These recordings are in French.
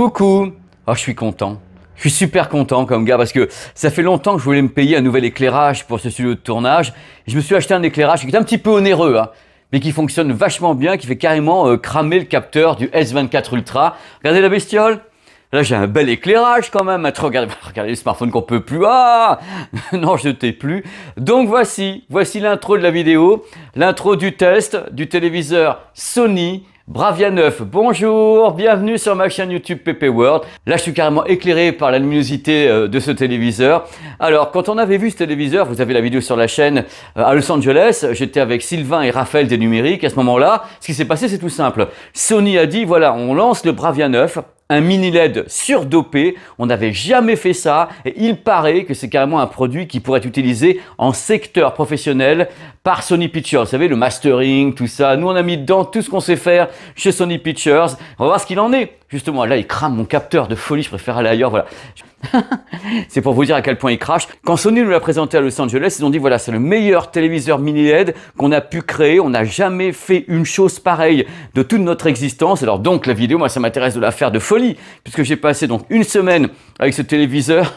Coucou. Oh, je suis content. Je suis super content comme gars parce que ça fait longtemps que je voulais me payer un nouvel éclairage pour ce studio de tournage. Et je me suis acheté un éclairage qui est un petit peu onéreux, hein, mais qui fonctionne vachement bien, qui fait carrément cramer le capteur du S24 Ultra. Regardez la bestiole. Là, j'ai un bel éclairage quand même. Regardez les smartphones qu'on peut plus. Ah non, je ne t'ai plus. Donc voici l'intro de la vidéo, l'intro du test du téléviseur Sony Bravia 9. Bonjour, bienvenue sur ma chaîne YouTube PP World. Là, je suis carrément éclairé par la luminosité de ce téléviseur. Alors, quand on avait vu ce téléviseur, vous avez la vidéo sur la chaîne à Los Angeles, j'étais avec Sylvain et Raphaël des Numériques. À ce moment-là, ce qui s'est passé, c'est tout simple. Sony a dit, voilà, on lance le Bravia 9. Un mini LED surdopé, on n'avait jamais fait ça et il paraît que c'est carrément un produit qui pourrait être utilisé en secteur professionnel par Sony Pictures. Vous savez, le mastering, tout ça. Nous, on a mis dedans tout ce qu'on sait faire chez Sony Pictures. On va voir ce qu'il en est. Justement, là, il crame mon capteur de folie. Je préfère aller ailleurs, voilà. C'est pour vous dire à quel point il crache. Quand Sony nous l'a présenté à Los Angeles, ils ont dit voilà, c'est le meilleur téléviseur mini LED qu'on a pu créer. On n'a jamais fait une chose pareille de toute notre existence. Alors donc la vidéo, moi ça m'intéresse de la faire de folie, puisque j'ai passé donc une semaine avec ce téléviseur.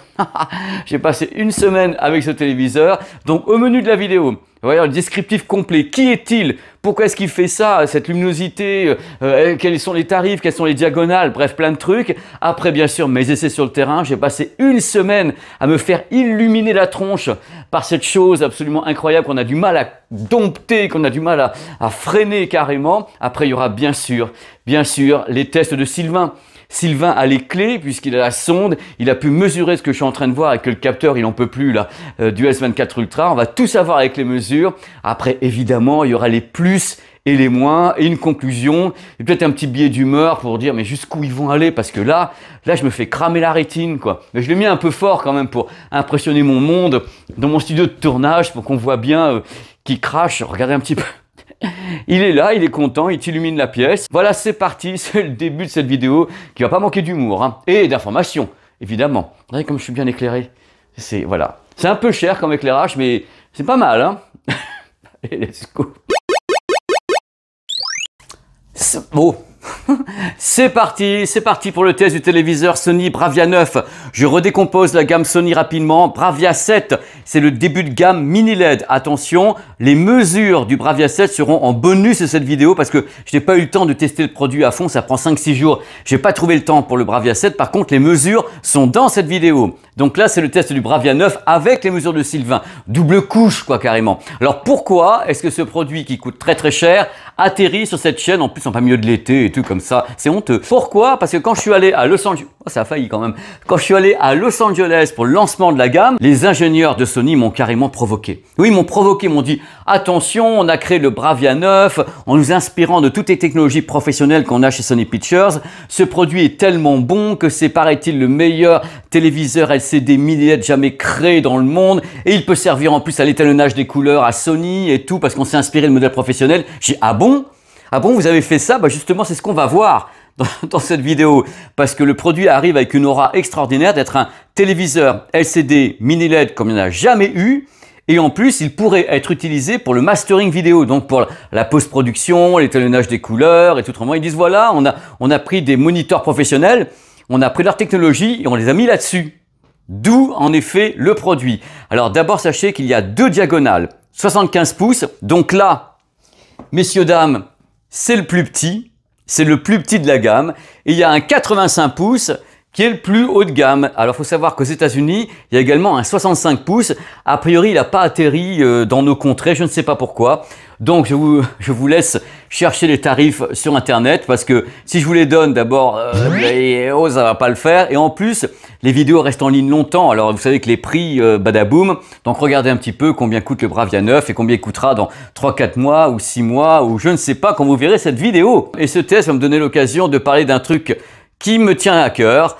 J'ai passé une semaine avec ce téléviseur. Donc au menu de la vidéo, voyez le descriptif complet. Qui est-il? Pourquoi est-ce qu'il fait ça? Cette luminosité, quels sont les tarifs, quelles sont les diagonales, bref, plein de trucs. Après, bien sûr, mes essais sur le terrain. J'ai passé une semaine à me faire illuminer la tronche par cette chose absolument incroyable qu'on a du mal à dompter, qu'on a du mal à freiner carrément. Après, il y aura bien sûr, les tests de Sylvain. Sylvain a les clés puisqu'il a la sonde, il a pu mesurer ce que je suis en train de voir et que le capteur il n'en peut plus là du S24 Ultra. On va tout savoir avec les mesures. Après évidemment il y aura les plus et les moins et une conclusion et peut-être un petit billet d'humeur pour dire mais jusqu'où ils vont aller parce que là je me fais cramer la rétine quoi. Mais je l'ai mis un peu fort quand même pour impressionner mon monde dans mon studio de tournage pour qu'on voit bien qu'il crache. Regardez un petit peu. Il est là, il est content, il t'illumine la pièce. Voilà, c'est parti, c'est le début de cette vidéo qui va pas manquer d'humour hein, et d'informations, évidemment. Regardez comme je suis bien éclairé. Voilà. C'est un peu cher comme éclairage, mais c'est pas mal. Hein. Et let's go. Bon. C'est parti pour le test du téléviseur Sony Bravia 9. Je redécompose la gamme Sony rapidement. Bravia 7, c'est le début de gamme mini LED. Attention, les mesures du Bravia 7 seront en bonus de cette vidéo parce que je n'ai pas eu le temps de tester le produit à fond, ça prend 5-6 jours. Je n'ai pas trouvé le temps pour le Bravia 7, par contre les mesures sont dans cette vidéo. Donc là, c'est le test du Bravia 9 avec les mesures de Sylvain. Double couche quoi carrément. Alors pourquoi est-ce que ce produit qui coûte très cher atterrit sur cette chaîne en plus en plein milieu de l'été et tout comme ça? C'est honteux. Pourquoi? Parce que quand je suis allé à Los Angeles, ça a failli quand même. Quand je suis allé à Los Angeles pour le lancement de la gamme, les ingénieurs de Sony m'ont carrément provoqué. Oui, ils m'ont provoqué, m'ont dit attention, on a créé le Bravia 9 en nous inspirant de toutes les technologies professionnelles qu'on a chez Sony Pictures. Ce produit est tellement bon que c'est, paraît-il, le meilleur téléviseur LCD mini LED jamais créé dans le monde et il peut servir en plus à l'étalonnage des couleurs à Sony et tout parce qu'on s'est inspiré de modèles professionnels. J'ai dit ah bon? Ah bon, vous avez fait ça? Bah justement, c'est ce qu'on va voir dans cette vidéo parce que le produit arrive avec une aura extraordinaire d'être un téléviseur LCD mini LED comme il n'y en a jamais eu. Et en plus, il pourrait être utilisé pour le mastering vidéo, donc pour la post-production, l'étalonnage des couleurs et tout autrement. Ils disent voilà, on a pris des moniteurs professionnels, on a pris leur technologie et on les a mis là-dessus. D'où en effet le produit. Alors d'abord, sachez qu'il y a deux diagonales, 75 pouces. Donc là, messieurs, dames, c'est le plus petit. C'est le plus petit de la gamme. Et il y a un 85 pouces qui est le plus haut de gamme. Alors, il faut savoir qu'aux États-Unis, il y a également un 65 pouces. A priori, il n'a pas atterri dans nos contrées. Je ne sais pas pourquoi. Donc, je vous laisse chercher les tarifs sur Internet parce que si je vous les donne, d'abord, ça va pas le faire. Et en plus, les vidéos restent en ligne longtemps. Alors, vous savez que les prix, badaboum. Donc, regardez un petit peu combien coûte le Bravia 9 et combien il coûtera dans 3-4 mois ou 6 mois ou je ne sais pas quand vous verrez cette vidéo. Et ce test va me donner l'occasion de parler d'un truc qui me tient à cœur,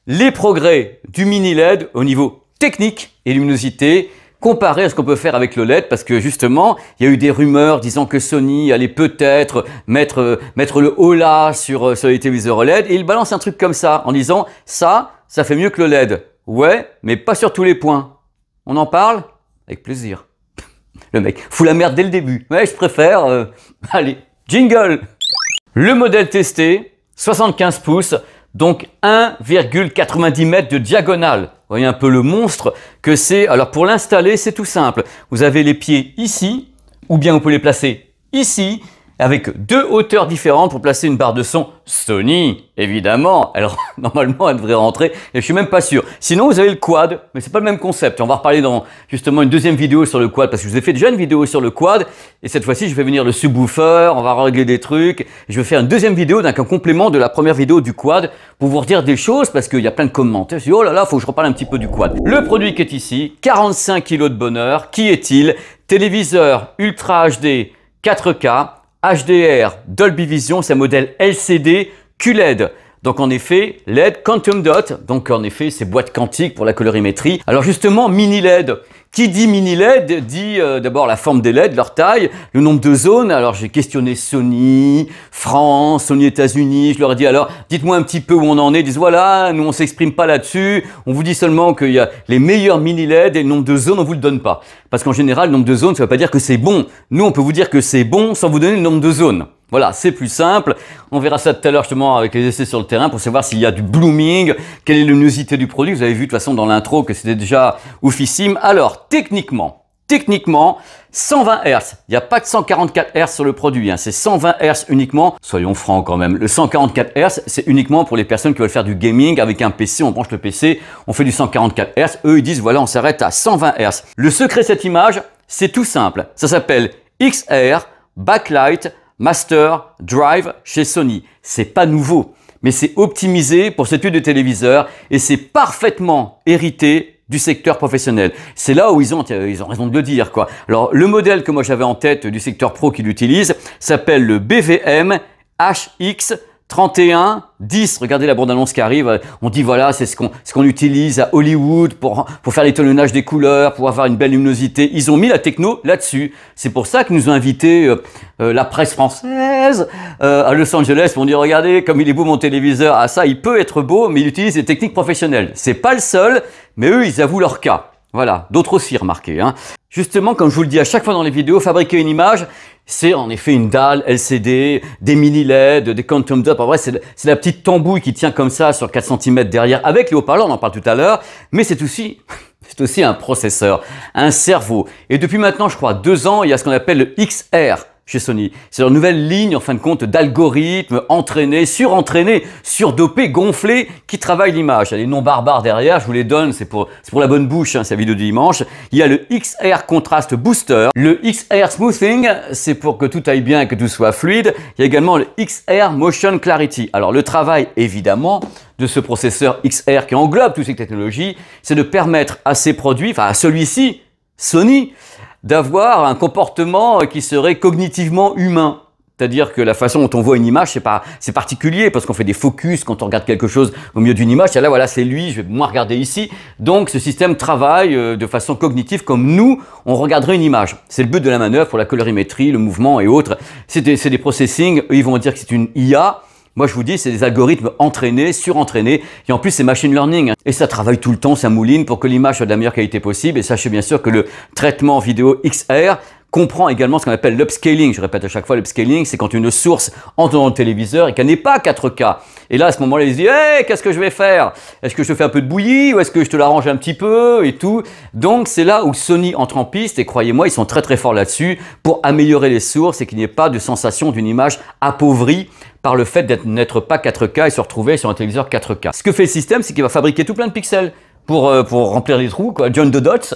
les progrès du mini LED au niveau technique et luminosité comparé à ce qu'on peut faire avec le LED parce que justement, il y a eu des rumeurs disant que Sony allait peut-être mettre le holà sur les téléviseurs LED et il balance un truc comme ça en disant ça fait mieux que le LED. Ouais, mais pas sur tous les points. On en parle? Avec plaisir. Le mec fout la merde dès le début. Ouais, je préfère. Allez, jingle! Le modèle testé, 75 pouces, donc 1,90 m de diagonale. Vous voyez un peu le monstre que c'est. Alors pour l'installer, c'est tout simple. Vous avez les pieds ici, ou bien vous pouvez les placer ici, avec deux hauteurs différentes pour placer une barre de son Sony, évidemment. Alors, normalement, elle devrait rentrer, et je suis même pas sûr. Sinon, vous avez le quad, mais c'est pas le même concept. On va reparler dans, justement, une deuxième vidéo sur le quad, parce que je vous ai fait déjà une vidéo sur le quad, et cette fois-ci, je vais venir le subwoofer, on va régler des trucs. Je vais faire une deuxième vidéo d'un complément de la première vidéo du quad, pour vous redire des choses, parce qu'il y a plein de commentaires. Je dis, oh là là, faut que je reparle un petit peu du quad. Le produit qui est ici, 45 kg de bonheur. Qui est-il? Téléviseur Ultra HD 4K, HDR, Dolby Vision, c'est un modèle LCD QLED. Donc en effet, LED Quantum Dot, donc en effet, c'est boîte quantique pour la colorimétrie. Alors justement, mini LED. Qui dit mini LED dit d'abord la forme des LED, leur taille, le nombre de zones. Alors j'ai questionné Sony, France, Sony États-Unis. Je leur ai dit alors, dites-moi un petit peu où on en est. Ils disent voilà, nous on s'exprime pas là-dessus. On vous dit seulement qu'il y a les meilleurs mini LED et le nombre de zones on vous le donne pas. Parce qu'en général, le nombre de zones, ça veut pas dire que c'est bon. Nous, on peut vous dire que c'est bon sans vous donner le nombre de zones. Voilà, c'est plus simple. On verra ça tout à l'heure justement avec les essais sur le terrain pour savoir s'il y a du blooming, quelle est la luminosité du produit. Vous avez vu de toute façon dans l'intro que c'était déjà oufissime. Alors, techniquement, 120 Hz. Il n'y a pas de 144 Hz sur le produit, hein. C'est 120 Hz uniquement. Soyons francs quand même. Le 144 Hz, c'est uniquement pour les personnes qui veulent faire du gaming avec un PC. On branche le PC, on fait du 144 Hz. Eux, ils disent voilà, on s'arrête à 120 Hz. Le secret de cette image, c'est tout simple. Ça s'appelle XR Backlight Master Drive chez Sony. C'est pas nouveau, mais c'est optimisé pour ce type de téléviseur et c'est parfaitement hérité du secteur professionnel. C'est là où ils ont raison de le dire, quoi. Alors, le modèle que moi j'avais en tête du secteur pro qui l'utilise s'appelle le BVM HX 3110. Regardez la bande-annonce qui arrive. On dit voilà, c'est ce qu'on utilise à Hollywood pour faire l'étalonnage des couleurs, pour avoir une belle luminosité. Ils ont mis la techno là-dessus. C'est pour ça qu'ils nous ont invité la presse française à Los Angeles pour dire regardez comme il est beau mon téléviseur. Ah ça, il peut être beau, mais il utilise des techniques professionnelles. C'est pas le seul, mais eux ils avouent leur cas. Voilà, d'autres aussi remarquez, hein. Justement, comme je vous le dis à chaque fois dans les vidéos, fabriquer une image, c'est en effet une dalle LCD, des mini LED, des quantum dot. En vrai, c'est la petite tambouille qui tient comme ça sur 4 cm derrière avec les haut-parleurs, on en parle tout à l'heure. Mais c'est aussi un processeur, un cerveau. Et depuis maintenant, je crois, 2 ans, il y a ce qu'on appelle le XR chez Sony. C'est leur nouvelle ligne, en fin de compte, d'algorithmes entraînés, surentraînés, surdopés, gonflés, qui travaillent l'image. Il y a les noms barbares derrière, je vous les donne, c'est pour la bonne bouche, hein, c'est la vidéo du dimanche. Il y a le XR Contrast Booster, le XR Smoothing, c'est pour que tout aille bien et que tout soit fluide. Il y a également le XR Motion Clarity. Alors le travail, évidemment, de ce processeur XR qui englobe toutes ces technologies, c'est de permettre à ces produits, enfin à celui-ci, Sony, d'avoir un comportement qui serait cognitivement humain. C'est-à-dire que la façon dont on voit une image, c'est particulier parce qu'on fait des focus quand on regarde quelque chose au milieu d'une image. Et là, voilà, c'est lui, je vais moins regarder ici. Donc, ce système travaille de façon cognitive comme nous, on regarderait une image. C'est le but de la manœuvre pour la colorimétrie, le mouvement et autres. C'est des processing, eux, ils vont dire que c'est une IA. Moi, je vous dis, c'est des algorithmes entraînés, surentraînés, et en plus, c'est machine learning. Et ça travaille tout le temps, ça mouline pour que l'image soit de la meilleure qualité possible. Et sachez bien sûr que le traitement vidéo XR comprend également ce qu'on appelle l'upscaling. Je répète à chaque fois, l'upscaling, c'est quand une source entre dans le téléviseur et qu'elle n'est pas 4K. Et là, à ce moment-là, il se dit, hey, qu'est-ce que je vais faire? Est-ce que je te fais un peu de bouillie ou est-ce que je te l'arrange un petit peu et tout? Donc, c'est là où Sony entre en piste et croyez-moi, ils sont très très forts là-dessus pour améliorer les sources et qu'il n'y ait pas de sensation d'une image appauvrie par le fait d'être pas 4K et se retrouver sur un téléviseur 4K. Ce que fait le système, c'est qu'il va fabriquer tout plein de pixels pour remplir les trous, quoi, John the Dots,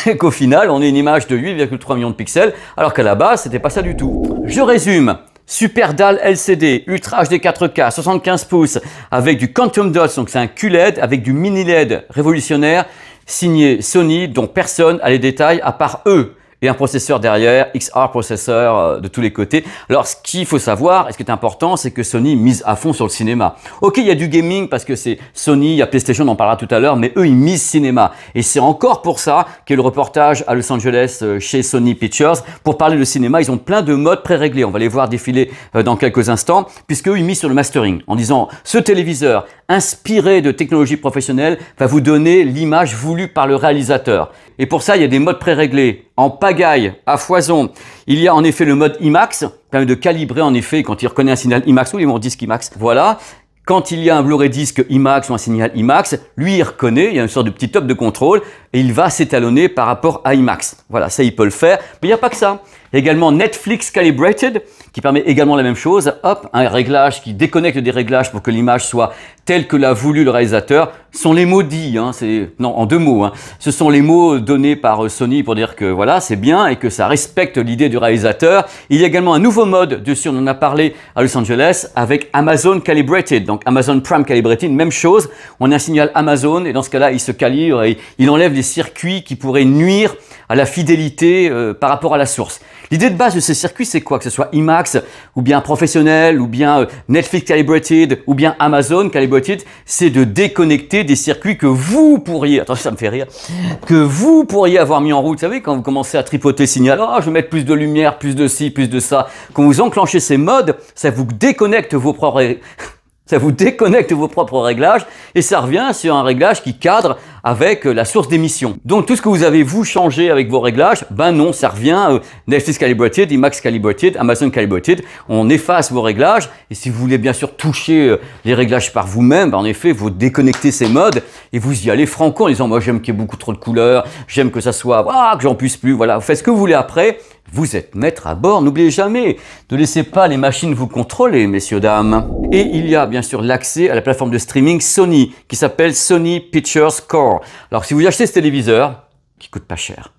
et qu'au final, on ait une image de 8,3 millions de pixels, alors qu'à la base, c'était pas ça du tout. Je résume. Super dalle LCD, Ultra HD 4K, 75 pouces, avec du Quantum Dots, donc c'est un QLED, avec du mini LED révolutionnaire, signé Sony, dont personne a les détails à part eux. Et un processeur derrière, XR processeur de tous les côtés. Alors, ce qu'il faut savoir, et ce qui est important, c'est que Sony mise à fond sur le cinéma. Ok, il y a du gaming parce que c'est Sony, il y a PlayStation, on en parlera tout à l'heure, mais eux, ils misent cinéma. Et c'est encore pour ça qu'il y a le reportage à Los Angeles chez Sony Pictures. Pour parler de cinéma, ils ont plein de modes préréglés. On va les voir défiler dans quelques instants, puisque eux, ils misent sur le mastering en disant ce téléviseur inspiré de technologies professionnelles va vous donner l'image voulue par le réalisateur. Et pour ça, il y a des modes préréglés en pagaille, à foison. Il y a en effet le mode IMAX, qui permet de calibrer en effet quand il reconnaît un signal IMAX ou ils vont disque IMAX. Voilà. Quand il y a un Blu-ray disque IMAX ou un signal IMAX, lui il reconnaît, il y a une sorte de petit top de contrôle et il va s'étalonner par rapport à IMAX. Voilà, ça il peut le faire, mais il n'y a pas que ça. Il y a également Netflix Calibrated qui permet également la même chose. Hop, un réglage qui déconnecte des réglages pour que l'image soit telle que l'a voulu le réalisateur. Ce sont les mots dits, non, en deux mots. Ce sont les mots donnés par Sony pour dire que voilà, c'est bien et que ça respecte l'idée du réalisateur. Il y a également un nouveau mode dessus, on en a parlé à Los Angeles avec Amazon Calibrated. Donc Amazon Prime Calibrated, même chose. On a un signal Amazon et dans ce cas-là, il se calibre et il enlève les circuits qui pourraient nuire à la fidélité par rapport à la source. L'idée de base de ces circuits, c'est quoi? Que ce soit IMAX, ou bien professionnel, ou bien Netflix Calibrated, ou bien Amazon Calibrated, c'est de déconnecter des circuits que vous pourriez, attends, ça me fait rire, que vous pourriez avoir mis en route. Vous savez, quand vous commencez à tripoter le signal, oh, je vais mettre plus de lumière, plus de ci, plus de ça. Quand vous enclenchez ces modes, ça vous déconnecte vos propres réglages et ça revient sur un réglage qui cadre avec la source d'émission. Donc tout ce que vous avez vous changé avec vos réglages, ben non, ça revient Netflix Calibrated, IMAX Calibrated, Amazon Calibrated. On efface vos réglages et si vous voulez bien sûr toucher les réglages par vous-même, ben en effet, vous déconnectez ces modes et vous y allez franco en disant moi j'aime qu'il y ait beaucoup trop de couleurs, j'aime que ça soit que j'en puisse plus. Voilà, vous faites ce que vous voulez après. Vous êtes maître à bord, n'oubliez jamais, ne laissez pas les machines vous contrôler, messieurs, dames. Et il y a bien sûr l'accès à la plateforme de streaming Sony, qui s'appelle Sony Pictures Core. Alors si vous achetez ce téléviseur, qui coûte pas cher,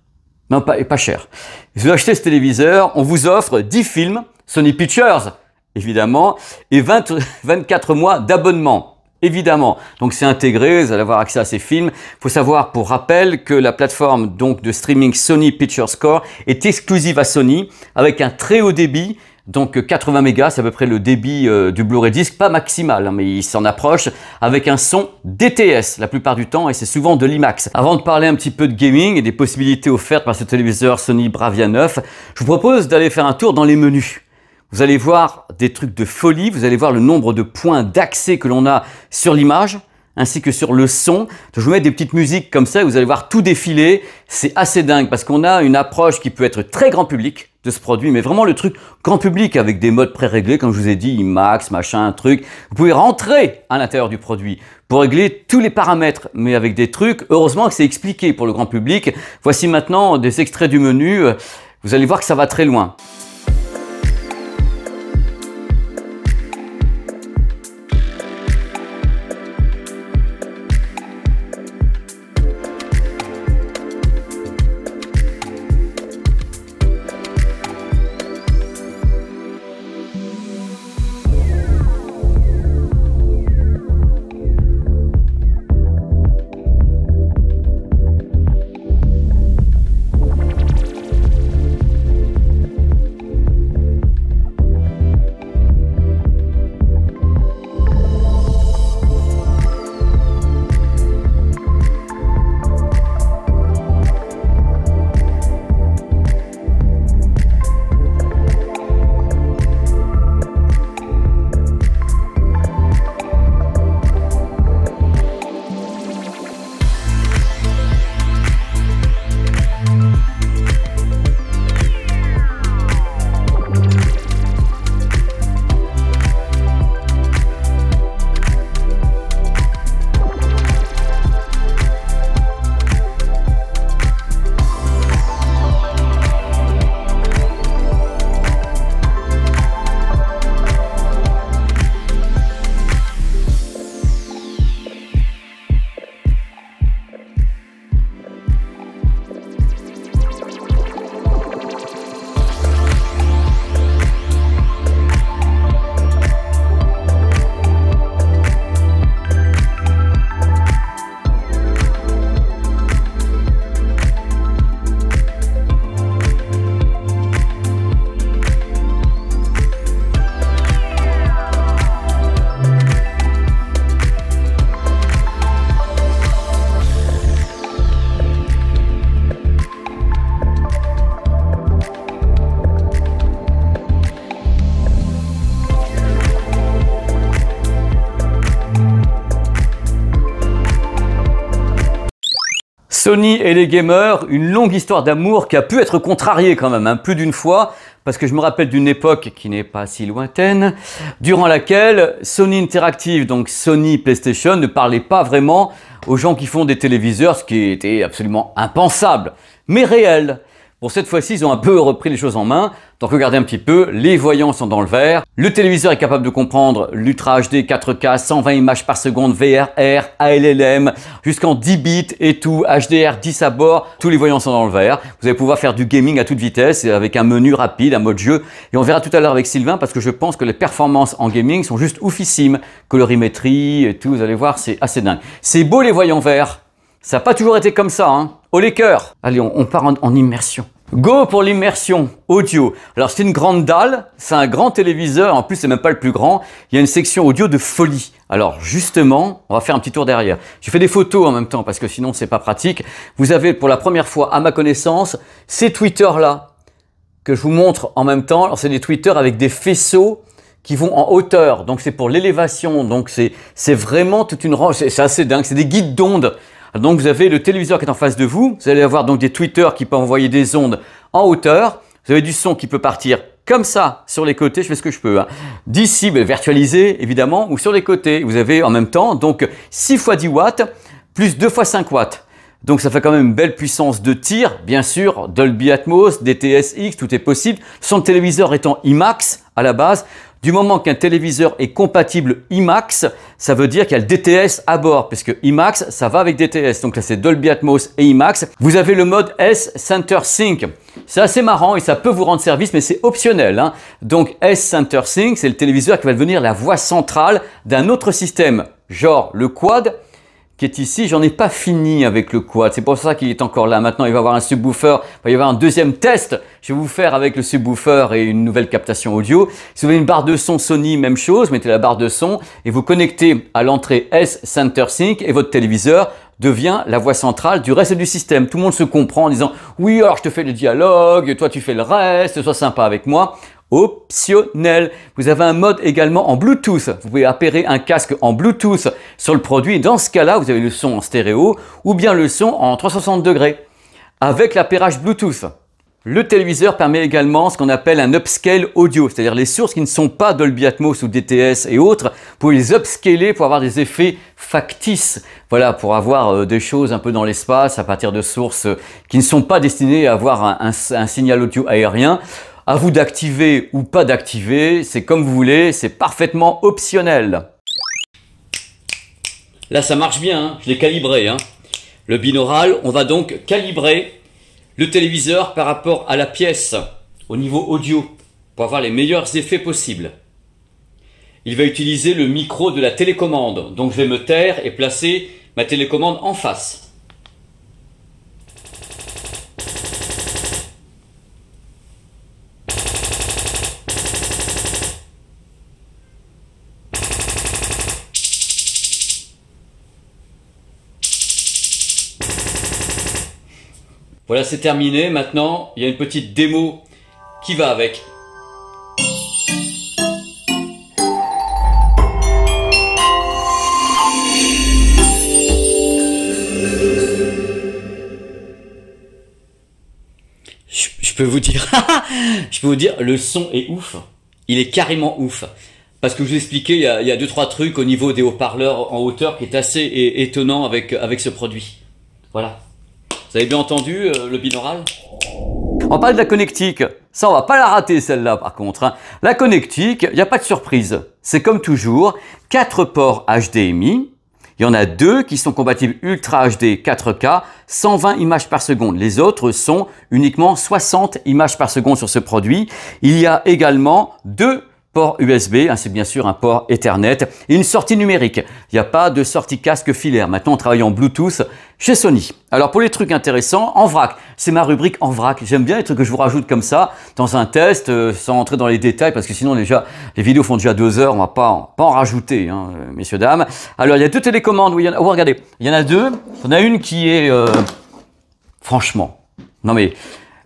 non pas cher, si vous achetez ce téléviseur, on vous offre 10 films Sony Pictures, évidemment, et 24 mois d'abonnement. Évidemment, donc c'est intégré, vous allez avoir accès à ces films. Il faut savoir, pour rappel, que la plateforme donc de streaming Sony Pictures Core est exclusive à Sony avec un très haut débit, donc 80 mégas, c'est à peu près le débit du Blu-ray disc, pas maximal, mais il s'en approche, avec un son DTS la plupart du temps et c'est souvent de l'IMAX. Avant de parler un petit peu de gaming et des possibilités offertes par ce téléviseur Sony Bravia 9, je vous propose d'aller faire un tour dans les menus. Vous allez voir des trucs de folie, vous allez voir le nombre de points d'accès que l'on a sur l'image, ainsi que sur le son. Je vous mets des petites musiques comme ça, vous allez voir tout défiler. C'est assez dingue parce qu'on a une approche qui peut être très grand public de ce produit, mais vraiment le truc grand public avec des modes pré-réglés, comme je vous ai dit, IMAX, machin, truc. Vous pouvez rentrer à l'intérieur du produit pour régler tous les paramètres, mais avec des trucs, heureusement que c'est expliqué pour le grand public. Voici maintenant des extraits du menu. Vous allez voir que ça va très loin. Sony et les gamers, une longue histoire d'amour qui a pu être contrariée quand même, hein, plus d'une fois, parce que je me rappelle d'une époque qui n'est pas si lointaine, durant laquelle Sony Interactive, donc Sony PlayStation, ne parlait pas vraiment aux gens qui font des téléviseurs, ce qui était absolument impensable, mais réel. Bon, cette fois-ci, ils ont un peu repris les choses en main. Donc regardez un petit peu, les voyants sont dans le vert. Le téléviseur est capable de comprendre l'Ultra HD 4K, 120 images par seconde, VRR, ALLM, jusqu'en 10 bits et tout, HDR 10 à bord. Tous les voyants sont dans le vert. Vous allez pouvoir faire du gaming à toute vitesse avec un menu rapide, un mode jeu. Et on verra tout à l'heure avec Sylvain parce que je pense que les performances en gaming sont juste oufissimes. Colorimétrie et tout, vous allez voir, c'est assez dingue. C'est beau les voyants verts. Ça n'a pas toujours été comme ça, hein. Oh les cœurs! Allez, on part en immersion. Go pour l'immersion audio. Alors c'est une grande dalle, c'est un grand téléviseur, en plus c'est même pas le plus grand. Il y a une section audio de folie. Alors justement, on va faire un petit tour derrière. J'ai fait des photos en même temps parce que sinon c'est pas pratique. Vous avez pour la première fois à ma connaissance ces tweeters là que je vous montre en même temps. Alors c'est des tweeters avec des faisceaux qui vont en hauteur. Donc c'est pour l'élévation. Donc c'est vraiment toute une range. C'est assez dingue. C'est des guides d'ondes. Donc vous avez le téléviseur qui est en face de vous, vous allez avoir donc des tweeters qui peuvent envoyer des ondes en hauteur, vous avez du son qui peut partir comme ça sur les côtés, je fais ce que je peux, hein. D'ici, virtualisé évidemment, ou sur les côtés, vous avez en même temps donc 6 x 10 watts plus 2 x 5 watts. Donc ça fait quand même une belle puissance de tir, bien sûr, Dolby Atmos, DTS:X, tout est possible. Son téléviseur étant IMAX à la base. Du moment qu'un téléviseur est compatible IMAX, ça veut dire qu'il y a le DTS à bord, puisque IMAX, ça va avec DTS. Donc là, c'est Dolby Atmos et IMAX. Vous avez le mode S Center Sync. C'est assez marrant et ça peut vous rendre service, mais c'est optionnel, hein. Donc S Center Sync, c'est le téléviseur qui va devenir la voix centrale d'un autre système, genre le quad, qui est ici. J'en ai pas fini avec le quad, c'est pour ça qu'il est encore là. Maintenant, il va y avoir un subwoofer, il va y avoir un deuxième test. Je vais vous faire avec le subwoofer et une nouvelle captation audio. Si vous avez une barre de son Sony, même chose, mettez la barre de son et vous connectez à l'entrée S Center Sync et votre téléviseur devient la voix centrale du reste du système. Tout le monde se comprend en disant « Oui, alors je te fais le dialogue, toi tu fais le reste, sois sympa avec moi ». Optionnel. Vous avez un mode également en Bluetooth. Vous pouvez appairer un casque en Bluetooth sur le produit. Dans ce cas-là, vous avez le son en stéréo ou bien le son en 360 degrés avec l'appairage Bluetooth. Le téléviseur permet également ce qu'on appelle un upscale audio, c'est-à-dire les sources qui ne sont pas Dolby Atmos ou DTS et autres, vous pouvez les upscaler pour avoir des effets factices. Voilà, pour avoir des choses un peu dans l'espace à partir de sources qui ne sont pas destinées à avoir un signal audio aérien. À vous d'activer ou pas d'activer, c'est comme vous voulez, c'est parfaitement optionnel. Là, ça marche bien, hein, je l'ai calibré, hein. Le binaural, on va donc calibrer le téléviseur par rapport à la pièce au niveau audio pour avoir les meilleurs effets possibles. Il va utiliser le micro de la télécommande, donc je vais me taire et placer ma télécommande en face. Voilà, c'est terminé. Maintenant, il y a une petite démo qui va avec. Je peux vous dire, je peux vous dire, le son est ouf. Il est carrément ouf. Parce que je vous ai expliqué, il y a 2-3 trucs au niveau des haut-parleurs en hauteur qui est assez étonnant avec ce produit. Voilà. Vous avez bien entendu le binaural? On parle de la connectique. Ça, on va pas la rater celle-là par contre, hein. La connectique, il n'y a pas de surprise. C'est comme toujours, 4 ports HDMI. Il y en a 2 qui sont compatibles Ultra HD 4K, 120 images par seconde. Les autres sont uniquement 60 images par seconde sur ce produit. Il y a également 2 ports USB, c'est bien sûr un port Ethernet et une sortie numérique. Il n'y a pas de sortie casque filaire. Maintenant, on travaille en Bluetooth chez Sony. Alors, pour les trucs intéressants, en vrac, c'est ma rubrique en vrac. J'aime bien les trucs que je vous rajoute comme ça dans un test, sans entrer dans les détails, parce que sinon, déjà, les vidéos font déjà 2 heures, on va pas en rajouter, hein, messieurs, dames. Alors, il y a 2 télécommandes. Où il y en a, oh, regardez, il y en a 2. Il y en a une qui est, franchement, non mais...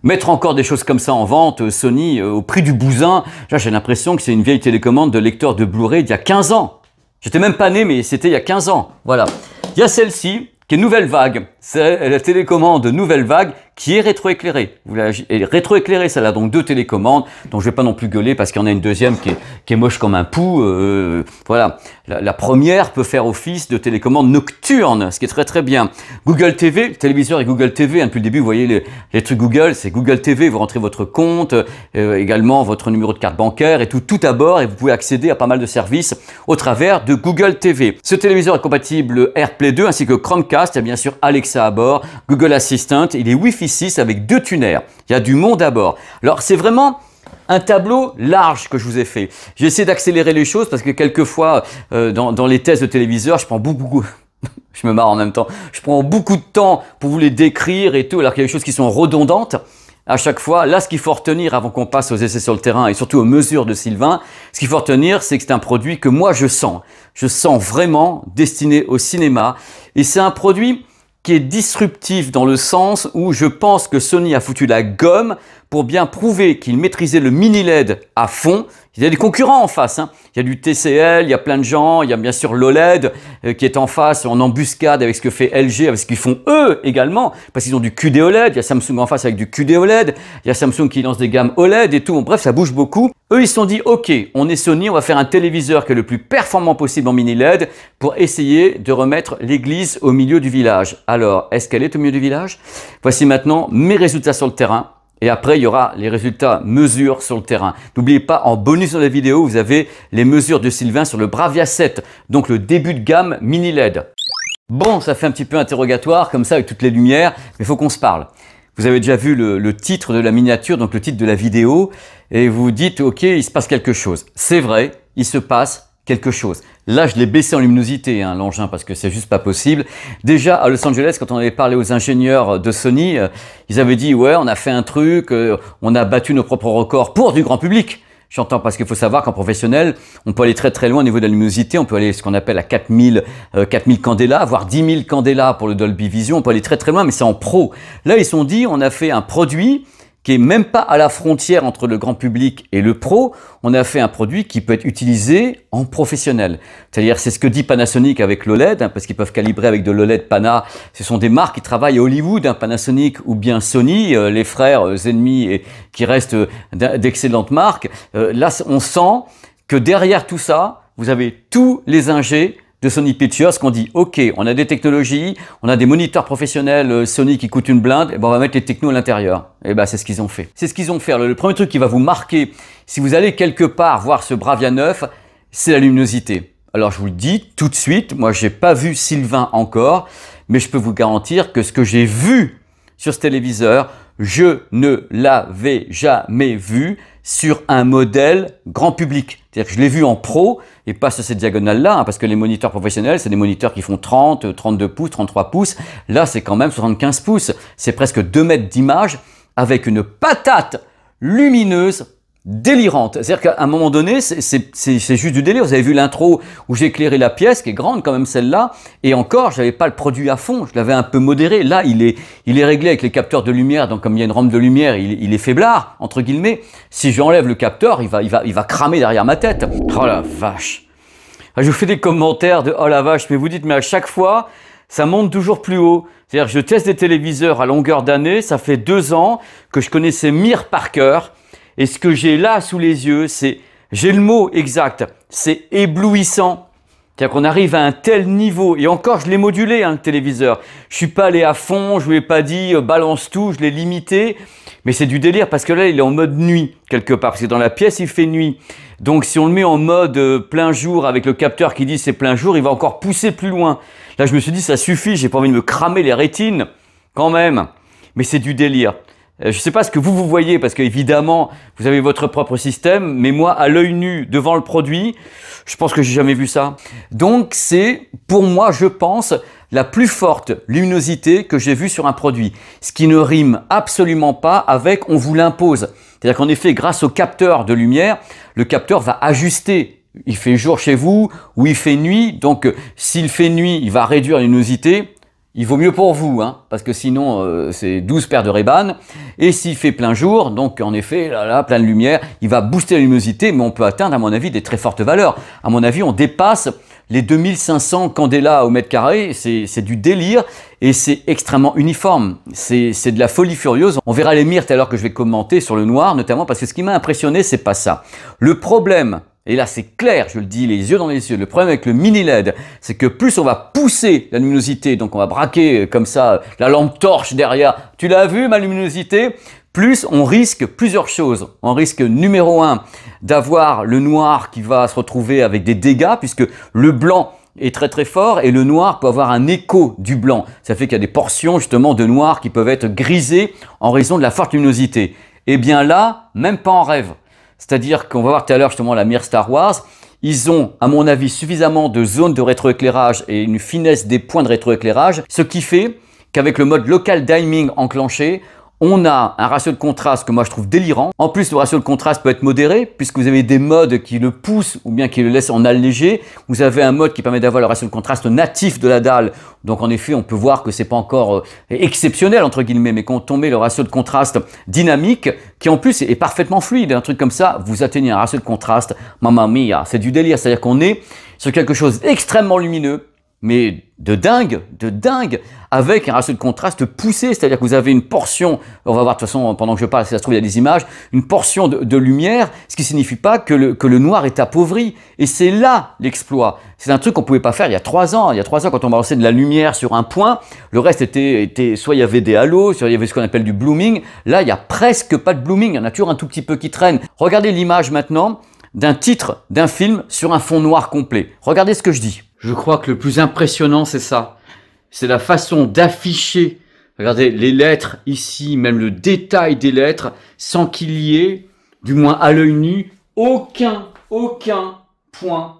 Mettre encore des choses comme ça en vente, Sony, au prix du bousin, j'ai l'impression que c'est une vieille télécommande de lecteur de Blu-ray d'il y a 15 ans. J'étais même pas né, mais c'était il y a 15 ans. Voilà. Il y a celle-ci, qui est nouvelle vague. c'est la télécommande Nouvelle Vague qui est rétroéclairée. Rétroéclairée, ça a donc 2 télécommandes, dont je vais pas non plus gueuler parce qu'il y en a une deuxième qui est moche comme un pou. Voilà, la première peut faire office de télécommande nocturne, ce qui est très très bien. Google TV, le téléviseur et Google TV, hein, depuis le début vous voyez les trucs Google, c'est Google TV, vous rentrez votre compte, également votre numéro de carte bancaire et tout à bord, et vous pouvez accéder à pas mal de services au travers de Google TV. Ce téléviseur est compatible AirPlay 2 ainsi que Chromecast, et bien sûr Alexa à bord, Google Assistant, il est Wi-Fi 6 avec 2 tuners. Il y a du monde à bord. Alors c'est vraiment un tableau large que je vous ai fait. J'ai essayé d'accélérer les choses parce que quelquefois dans les tests de téléviseurs, je prends beaucoup je me marre en même temps, je prends beaucoup de temps pour vous les décrire et tout, alors qu'il y a des choses qui sont redondantes à chaque fois. Là, ce qu'il faut retenir avant qu'on passe aux essais sur le terrain et surtout aux mesures de Sylvain, ce qu'il faut retenir, c'est que c'est un produit que moi je sens. Je sens vraiment destiné au cinéma, et c'est un produit qui est disruptif dans le sens où je pense que Sony a foutu la gomme pour bien prouver qu'il maîtrisait le mini LED à fond. Il y a des concurrents en face, hein. Il y a du TCL, il y a plein de gens, il y a bien sûr l'OLED qui est en face, en embuscade avec ce que fait LG, avec ce qu'ils font eux également, parce qu'ils ont du QD OLED, il y a Samsung en face avec du QD OLED, il y a Samsung qui lance des gammes OLED et tout, bon, bref, ça bouge beaucoup. Eux, ils se sont dit, ok, on est Sony, on va faire un téléviseur qui est le plus performant possible en mini LED pour essayer de remettre l'église au milieu du village. Alors, est-ce qu'elle est au milieu du village? Voici maintenant mes résultats sur le terrain. Et après, il y aura les résultats mesures sur le terrain. N'oubliez pas, en bonus dans la vidéo, vous avez les mesures de Sylvain sur le Bravia 7, donc le début de gamme mini LED. Bon, ça fait un petit peu interrogatoire, comme ça, avec toutes les lumières, mais il faut qu'on se parle. Vous avez déjà vu le titre de la miniature, donc le titre de la vidéo, et vous vous dites, ok, il se passe quelque chose. C'est vrai, il se passe quelque chose. Là, je l'ai baissé en luminosité, hein, l'engin, parce que c'est juste pas possible. Déjà, à Los Angeles, quand on avait parlé aux ingénieurs de Sony, ils avaient dit, ouais, on a fait un truc, on a battu nos propres records pour du grand public. J'entends, parce qu'il faut savoir qu'en professionnel, on peut aller très très loin au niveau de la luminosité, on peut aller ce qu'on appelle à 4000 candela, voire 10 000 candela pour le Dolby Vision, on peut aller très très loin, mais c'est en pro. Là, ils se sont dit, on a fait un produit qui est même pas à la frontière entre le grand public et le pro, on a fait un produit qui peut être utilisé en professionnel. C'est-à-dire, c'est ce que dit Panasonic avec l'OLED, hein, parce qu'ils peuvent calibrer avec de l'OLED Pana. Ce sont des marques qui travaillent à Hollywood, hein, Panasonic ou bien Sony, les frères ennemis et qui restent d'excellentes marques. Là, on sent que derrière tout ça, vous avez tous les ingés de Sony Pictures qu'on dit, ok, on a des technologies, on a des moniteurs professionnels Sony qui coûtent une blinde, et ben on va mettre les technos à l'intérieur. Et ben c'est ce qu'ils ont fait. C'est ce qu'ils ont fait. Le premier truc qui va vous marquer, si vous allez quelque part voir ce Bravia 9, c'est la luminosité. Alors je vous le dis tout de suite, moi j'ai pas vu Sylvain encore, mais je peux vous garantir que ce que j'ai vu sur ce téléviseur, je ne l'avais jamais vu sur un modèle grand public. C'est-à-dire que je l'ai vu en pro et pas sur cette diagonale-là, hein, parce que les moniteurs professionnels, c'est des moniteurs qui font 30, 32 pouces, 33 pouces. Là, c'est quand même 75 pouces. C'est presque 2 mètres d'image avec une patate lumineuse délirante. C'est-à-dire qu'à un moment donné, c'est juste du délire. Vous avez vu l'intro où j'ai éclairé la pièce, qui est grande quand même celle-là, et encore, j'avais pas le produit à fond, je l'avais un peu modéré. Là, il est réglé avec les capteurs de lumière, donc comme il y a une rampe de lumière, il est faiblard, entre guillemets. Si j'enlève le capteur, il va cramer derrière ma tête. Oh la vache! Je vous fais des commentaires de oh la vache, mais vous dites, mais à chaque fois, ça monte toujours plus haut. C'est-à-dire que je teste des téléviseurs à longueur d'année, ça fait 2 ans que je connaissais Mir par cœur. Et ce que j'ai là sous les yeux, j'ai le mot exact, c'est éblouissant. C'est-à-dire qu'on arrive à un tel niveau, et encore je l'ai modulé hein, le téléviseur. Je suis pas allé à fond, je lui ai pas dit balance tout, je l'ai limité. Mais c'est du délire parce que là il est en mode nuit quelque part, parce que dans la pièce il fait nuit. Donc si on le met en mode plein jour avec le capteur qui dit c'est plein jour, il va encore pousser plus loin. Là je me suis dit ça suffit, j'ai pas envie de me cramer les rétines quand même. Mais c'est du délire. Je ne sais pas ce que vous voyez parce qu'évidemment, vous avez votre propre système, mais moi, à l'œil nu, devant le produit, je pense que j'ai jamais vu ça. Donc, c'est, pour moi, je pense, la plus forte luminosité que j'ai vue sur un produit. Ce qui ne rime absolument pas avec « on vous l'impose ». C'est-à-dire qu'en effet, grâce au capteur de lumière, le capteur va ajuster. Il fait jour chez vous ou il fait nuit. Donc, s'il fait nuit, il va réduire la luminosité. Il vaut mieux pour vous, hein, parce que sinon, c'est 12 paires de Ray-Ban. Et s'il fait plein jour, donc en effet, là, plein de lumière, il va booster la luminosité, mais on peut atteindre, à mon avis, des très fortes valeurs. À mon avis, on dépasse les 2500 candela au mètre carré, c'est du délire. et c'est extrêmement uniforme. C'est de la folie furieuse. On verra les mires tout à l'heure que je vais commenter sur le noir, notamment parce que ce qui m'a impressionné, c'est pas ça. Le problème, et là c'est clair, je le dis les yeux dans les yeux, le problème avec le mini LED, c'est que plus on va pousser la luminosité, donc on va braquer comme ça la lampe torche derrière, tu l'as vu ma luminosité, plus on risque plusieurs choses. On risque numéro 1 d'avoir le noir qui va se retrouver avec des dégâts, puisque le blanc est très très fort et le noir peut avoir un écho du blanc. Ça fait qu'il y a des portions justement de noir qui peuvent être grisées en raison de la forte luminosité. Et bien là, même pas en rêve. C'est-à-dire qu'on va voir tout à l'heure justement la mire Star Wars. Ils ont, à mon avis, suffisamment de zones de rétroéclairage et une finesse des points de rétroéclairage, ce qui fait qu'avec le mode local dimming enclenché, on a un ratio de contraste que moi je trouve délirant. En plus, le ratio de contraste peut être modéré puisque vous avez des modes qui le poussent ou bien qui le laissent en allégé. Vous avez un mode qui permet d'avoir le ratio de contraste natif de la dalle. Donc en effet, on peut voir que c'est pas encore exceptionnel entre guillemets, mais quand on met le ratio de contraste dynamique, qui en plus est parfaitement fluide, un truc comme ça, vous atteignez un ratio de contraste, mamma mia, c'est du délire. C'est-à-dire qu'on est sur quelque chose d'extrêmement lumineux, mais de dingue, avec un ratio de contraste poussé, c'est-à-dire que vous avez une portion, on va voir de toute façon pendant que je parle, si ça se trouve il y a des images, une portion de lumière, ce qui signifie pas que le noir est appauvri. Et c'est là l'exploit. C'est un truc qu'on pouvait pas faire il y a 3 ans. Il y a 3 ans, quand on balançait de la lumière sur un point, le reste était soit il y avait des halos, soit il y avait ce qu'on appelle du blooming. Là, il y a presque pas de blooming, il y en a toujours un tout petit peu qui traîne. Regardez l'image maintenant d'un titre d'un film sur un fond noir complet. Regardez ce que je dis. Je crois que le plus impressionnant, c'est ça. C'est la façon d'afficher. Regardez les lettres ici, même le détail des lettres, sans qu'il y ait, du moins à l'œil nu, aucun point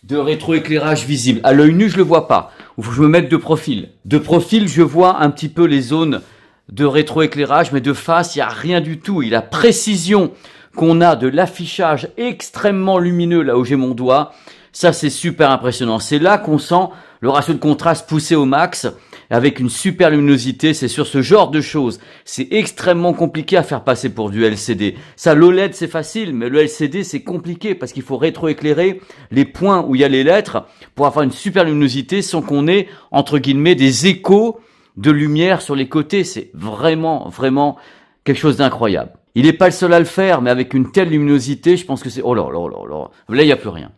de rétroéclairage visible. À l'œil nu, je le vois pas. Il faut que je me mette de profil. De profil, je vois un petit peu les zones de rétroéclairage, mais de face, il n'y a rien du tout. Et la précision qu'on a de l'affichage extrêmement lumineux, là où j'ai mon doigt, ça c'est super impressionnant. C'est là qu'on sent le ratio de contraste poussé au max, avec une super luminosité. C'est sur ce genre de choses. C'est extrêmement compliqué à faire passer pour du LCD. Ça, l'OLED c'est facile, mais le LCD c'est compliqué parce qu'il faut rétroéclairer les points où il y a les lettres pour avoir une super luminosité sans qu'on ait, entre guillemets, des échos de lumière sur les côtés. C'est vraiment quelque chose d'incroyable. Il n'est pas le seul à le faire, mais avec une telle luminosité, je pense que c'est... Oh là là là là. Là, il n'y a plus rien.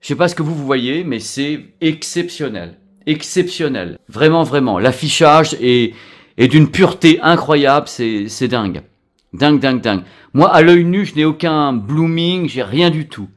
Je sais pas ce que vous voyez, mais c'est exceptionnel. Exceptionnel. Vraiment. L'affichage est d'une pureté incroyable. C'est dingue. Dingue. Moi, à l'œil nu, je n'ai aucun blooming, j'ai rien du tout.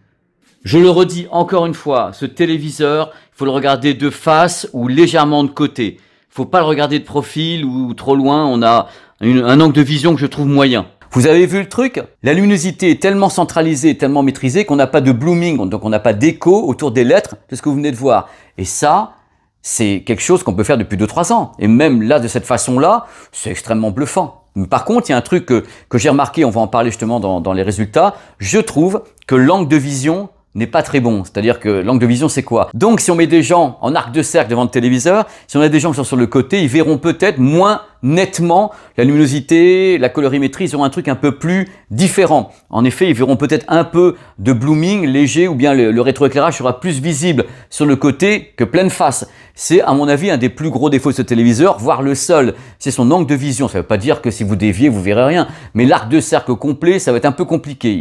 Je le redis encore une fois, ce téléviseur, il faut le regarder de face ou légèrement de côté. Il faut pas le regarder de profil ou trop loin. On a un angle de vision que je trouve moyen. Vous avez vu le truc? La luminosité est tellement centralisée, tellement maîtrisée qu'on n'a pas de blooming, donc on n'a pas d'écho autour des lettres de ce que vous venez de voir. Et ça, c'est quelque chose qu'on peut faire depuis 2-3 ans. Et même là, de cette façon-là, c'est extrêmement bluffant. Par contre, il y a un truc que j'ai remarqué, on va en parler justement dans les résultats. Je trouve que l'angle de vision n'est pas très bon. C'est-à-dire que l'angle de vision, c'est quoi? Donc, si on met des gens en arc de cercle devant le téléviseur, si on a des gens qui sont sur le côté, ils verront peut-être moins nettement la luminosité, la colorimétrie, ils auront un truc un peu plus différent. En effet, ils verront peut-être un peu de blooming léger ou bien le rétroéclairage sera plus visible sur le côté que pleine face. C'est, à mon avis, un des plus gros défauts de ce téléviseur, voire le seul. C'est son angle de vision. Ça ne veut pas dire que si vous déviez, vous verrez rien. Mais l'arc de cercle complet, ça va être un peu compliqué.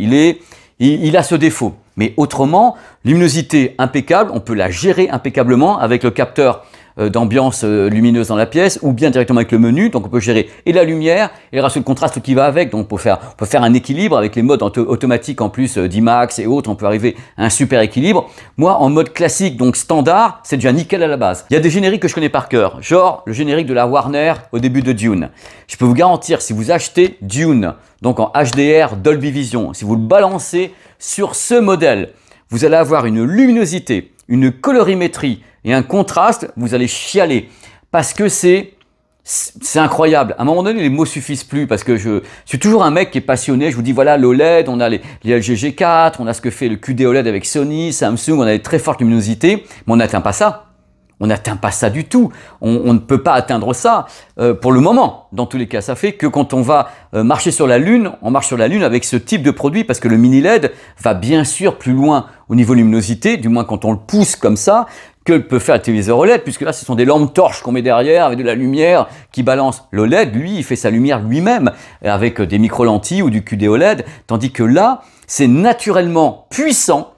Il a ce défaut. Mais autrement, luminosité impeccable, on peut la gérer impeccablement avec le capteur d'ambiance lumineuse dans la pièce ou bien directement avec le menu. Donc on peut gérer et la lumière et le ratio de contraste qui va avec. Donc on peut faire un équilibre avec les modes automatiques en plus d'IMAX et autres. On peut arriver à un super équilibre. Moi, en mode classique, donc standard, c'est déjà nickel à la base. Il y a des génériques que je connais par cœur, genre le générique de la Warner au début de Dune. Je peux vous garantir, si vous achetez Dune, donc en HDR Dolby Vision, si vous le balancez sur ce modèle, vous allez avoir une luminosité, une colorimétrie et un contraste, vous allez chialer parce que c'est incroyable. À un moment donné, les mots suffisent plus parce que je suis toujours un mec qui est passionné. Je vous dis, voilà, l'OLED, on a les LG G4, on a ce que fait le QD OLED avec Sony, Samsung, on a des très fortes luminosités, mais on n'atteint pas ça. On n'atteint pas ça du tout. On ne peut pas atteindre ça pour le moment. Dans tous les cas, ça fait que quand on va marcher sur la Lune, on marche sur la Lune avec ce type de produit parce que le mini LED va bien sûr plus loin au niveau luminosité, du moins quand on le pousse comme ça, que peut faire le téléviseur OLED, puisque là, ce sont des lampes torches qu'on met derrière avec de la lumière qui balance. L'OLED, lui, il fait sa lumière lui-même avec des micro-lentilles ou du QD-OLED, tandis que là, c'est naturellement puissant,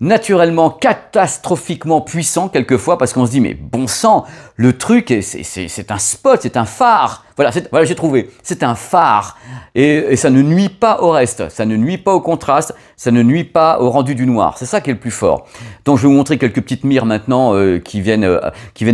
naturellement catastrophiquement puissant quelquefois, parce qu'on se dit, mais bon sang, le truc, c'est un spot, c'est un phare. Voilà, j'ai trouvé, c'est un phare. Et ça ne nuit pas au reste, ça ne nuit pas au contraste, ça ne nuit pas au rendu du noir. C'est ça qui est le plus fort. Donc je vais vous montrer quelques petites mires maintenant qui viennent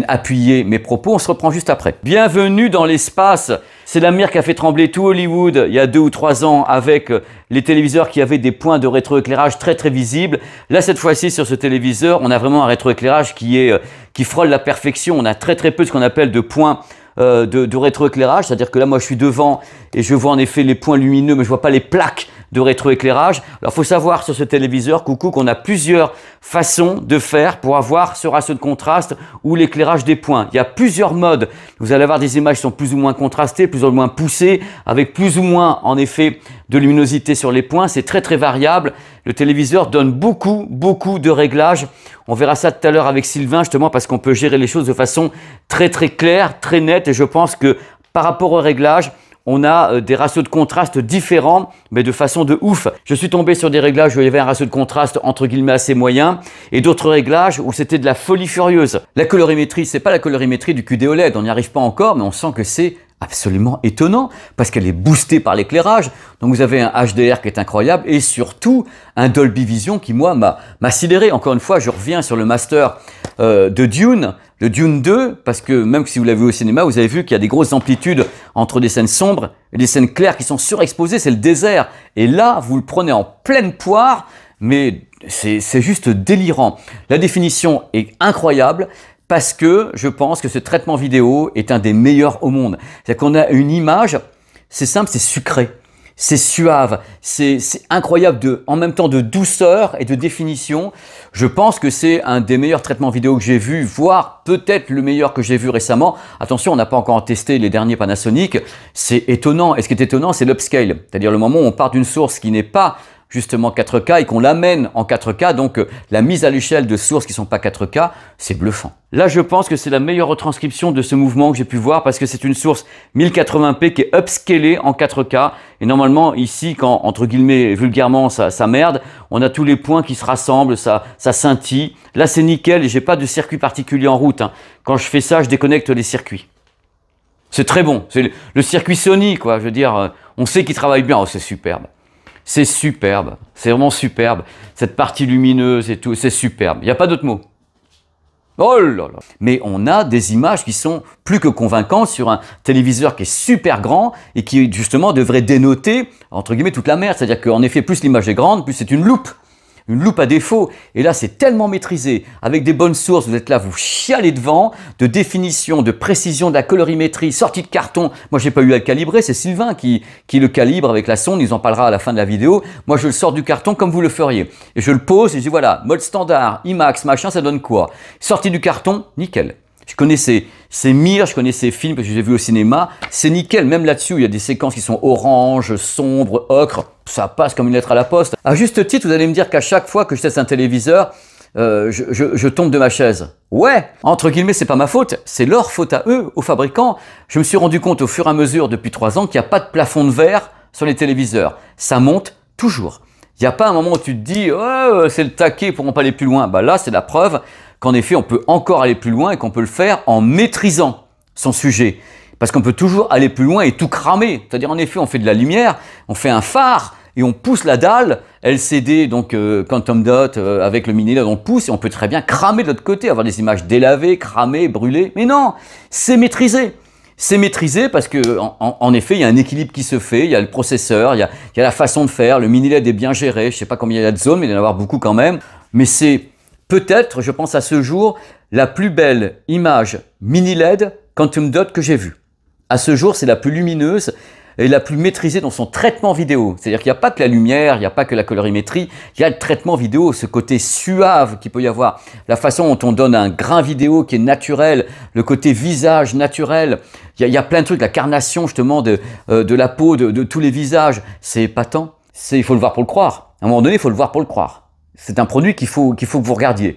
appuyer mes propos. On se reprend juste après. Bienvenue dans l'espace. C'est la mire qui a fait trembler tout Hollywood il y a 2 ou 3 ans avec les téléviseurs qui avaient des points de rétroéclairage très très visibles. Là, cette fois-ci, sur ce téléviseur, on a vraiment un rétroéclairage qui frôle la perfection. On a très très peu de ce qu'on appelle de points de rétroéclairage, c'est-à-dire que là, moi, je suis devant et je vois en effet les points lumineux, mais je vois pas les plaques de rétroéclairage. Alors, il faut savoir sur ce téléviseur, coucou, qu'on a plusieurs façons de faire pour avoir ce ratio de contraste ou l'éclairage des points. Il y a plusieurs modes. Vous allez avoir des images qui sont plus ou moins contrastées, plus ou moins poussées, avec plus ou moins, en effet, de luminosité sur les points. C'est très, très variable. Le téléviseur donne beaucoup de réglages. On verra ça tout à l'heure avec Sylvain, justement, parce qu'on peut gérer les choses de façon très, très claire, très nette. Et je pense que par rapport au réglage, on a des ratios de contraste différents, mais de façon de ouf. Je suis tombé sur des réglages où il y avait un ratio de contraste entre guillemets assez moyen et d'autres réglages où c'était de la folie furieuse. La colorimétrie, c'est pas la colorimétrie du QD-OLED, on n'y arrive pas encore, mais on sent que c'est absolument étonnant parce qu'elle est boostée par l'éclairage. Donc vous avez un HDR qui est incroyable et surtout un Dolby Vision qui, moi, m'a sidéré. Encore une fois, je reviens sur le master de Dune, le Dune 2, parce que même si vous l'avez vu au cinéma, vous avez vu qu'il y a des grosses amplitudes entre des scènes sombres et des scènes claires qui sont surexposées, c'est le désert. Et là, vous le prenez en pleine poire, mais c'est juste délirant. La définition est incroyable parce que je pense que ce traitement vidéo est un des meilleurs au monde. C'est-à-dire qu'on a une image, c'est simple, c'est sucré. C'est suave, c'est incroyable en même temps de douceur et de définition. Je pense que c'est un des meilleurs traitements vidéo que j'ai vu, voire peut-être le meilleur que j'ai vu récemment. Attention, on n'a pas encore testé les derniers Panasonic. C'est étonnant. Et ce qui est étonnant, c'est l'upscale. C'est-à-dire le moment où on part d'une source qui n'est pas justement 4K et qu'on l'amène en 4K, donc la mise à l'échelle de sources qui ne sont pas 4K, c'est bluffant. Là, je pense que c'est la meilleure retranscription de ce mouvement que j'ai pu voir parce que c'est une source 1080p qui est upscalée en 4K. Et normalement, ici, quand, entre guillemets, vulgairement, ça merde, on a tous les points qui se rassemblent, ça scintille. Là, c'est nickel et j'ai pas de circuit particulier en route, hein. Quand je fais ça, je déconnecte les circuits. C'est très bon. C'est le circuit Sony, quoi. Je veux dire, on sait qu'il travaille bien. Oh, c'est superbe. C'est superbe, c'est vraiment superbe. Cette partie lumineuse et tout, c'est superbe. Il n'y a pas d'autre mot. Oh là là. Mais on a des images qui sont plus que convaincantes sur un téléviseur qui est super grand et qui justement devrait dénoter, entre guillemets, toute la merde. C'est-à-dire qu'en effet, plus l'image est grande, plus c'est une loupe à défaut. Et là, c'est tellement maîtrisé, avec des bonnes sources, vous êtes là, vous chialez devant, de définition, de précision, de la colorimétrie, sortie de carton. Moi, j'ai pas eu à le calibrer, c'est Sylvain qui le calibre avec la sonde, il en parlera à la fin de la vidéo. Moi, je le sors du carton comme vous le feriez. Et je le pose et je dis, voilà, mode standard, IMAX, machin, ça donne quoi? Sortie du carton, nickel. Je connais ces mires, je connais ces films parce que je les ai vus au cinéma. C'est nickel, même là-dessus, il y a des séquences qui sont orange, sombre, ocre. Ça passe comme une lettre à la poste. À juste titre, vous allez me dire qu'à chaque fois que je teste un téléviseur, je tombe de ma chaise. Ouais, entre guillemets, c'est pas ma faute, c'est leur faute à eux, aux fabricants. Je me suis rendu compte au fur et à mesure depuis 3 ans qu'il n'y a pas de plafond de verre sur les téléviseurs. Ça monte toujours. Il n'y a pas un moment où tu te dis oh, c'est le taquet, pourront pas aller plus loin. Bah là, c'est la preuve qu'en effet, on peut encore aller plus loin et qu'on peut le faire en maîtrisant son sujet. Parce qu'on peut toujours aller plus loin et tout cramer. C'est-à-dire, en effet, on fait de la lumière, on fait un phare et on pousse la dalle LCD, donc Quantum Dot avec le mini LED, on pousse et on peut très bien cramer de l'autre côté, avoir des images délavées, cramées, brûlées. Mais non, c'est maîtrisé. C'est maîtrisé parce que, en effet, il y a un équilibre qui se fait, il y a le processeur, il y a la façon de faire, le mini LED est bien géré, je ne sais pas combien il y a de zones, mais il y en a avoir beaucoup quand même. Mais c'est peut-être, je pense à ce jour, la plus belle image mini LED Quantum Dot que j'ai vue. À ce jour, c'est la plus lumineuse et la plus maîtrisée dans son traitement vidéo. C'est-à-dire qu'il n'y a pas que la lumière, il n'y a pas que la colorimétrie, il y a le traitement vidéo, ce côté suave qu'il peut y avoir, la façon dont on donne un grain vidéo qui est naturel, le côté visage naturel, il y a plein de trucs, la carnation justement de la peau, de tous les visages, c'est épatant. Il faut le voir pour le croire. À un moment donné, il faut le voir pour le croire. C'est un produit qu'il faut que vous regardiez.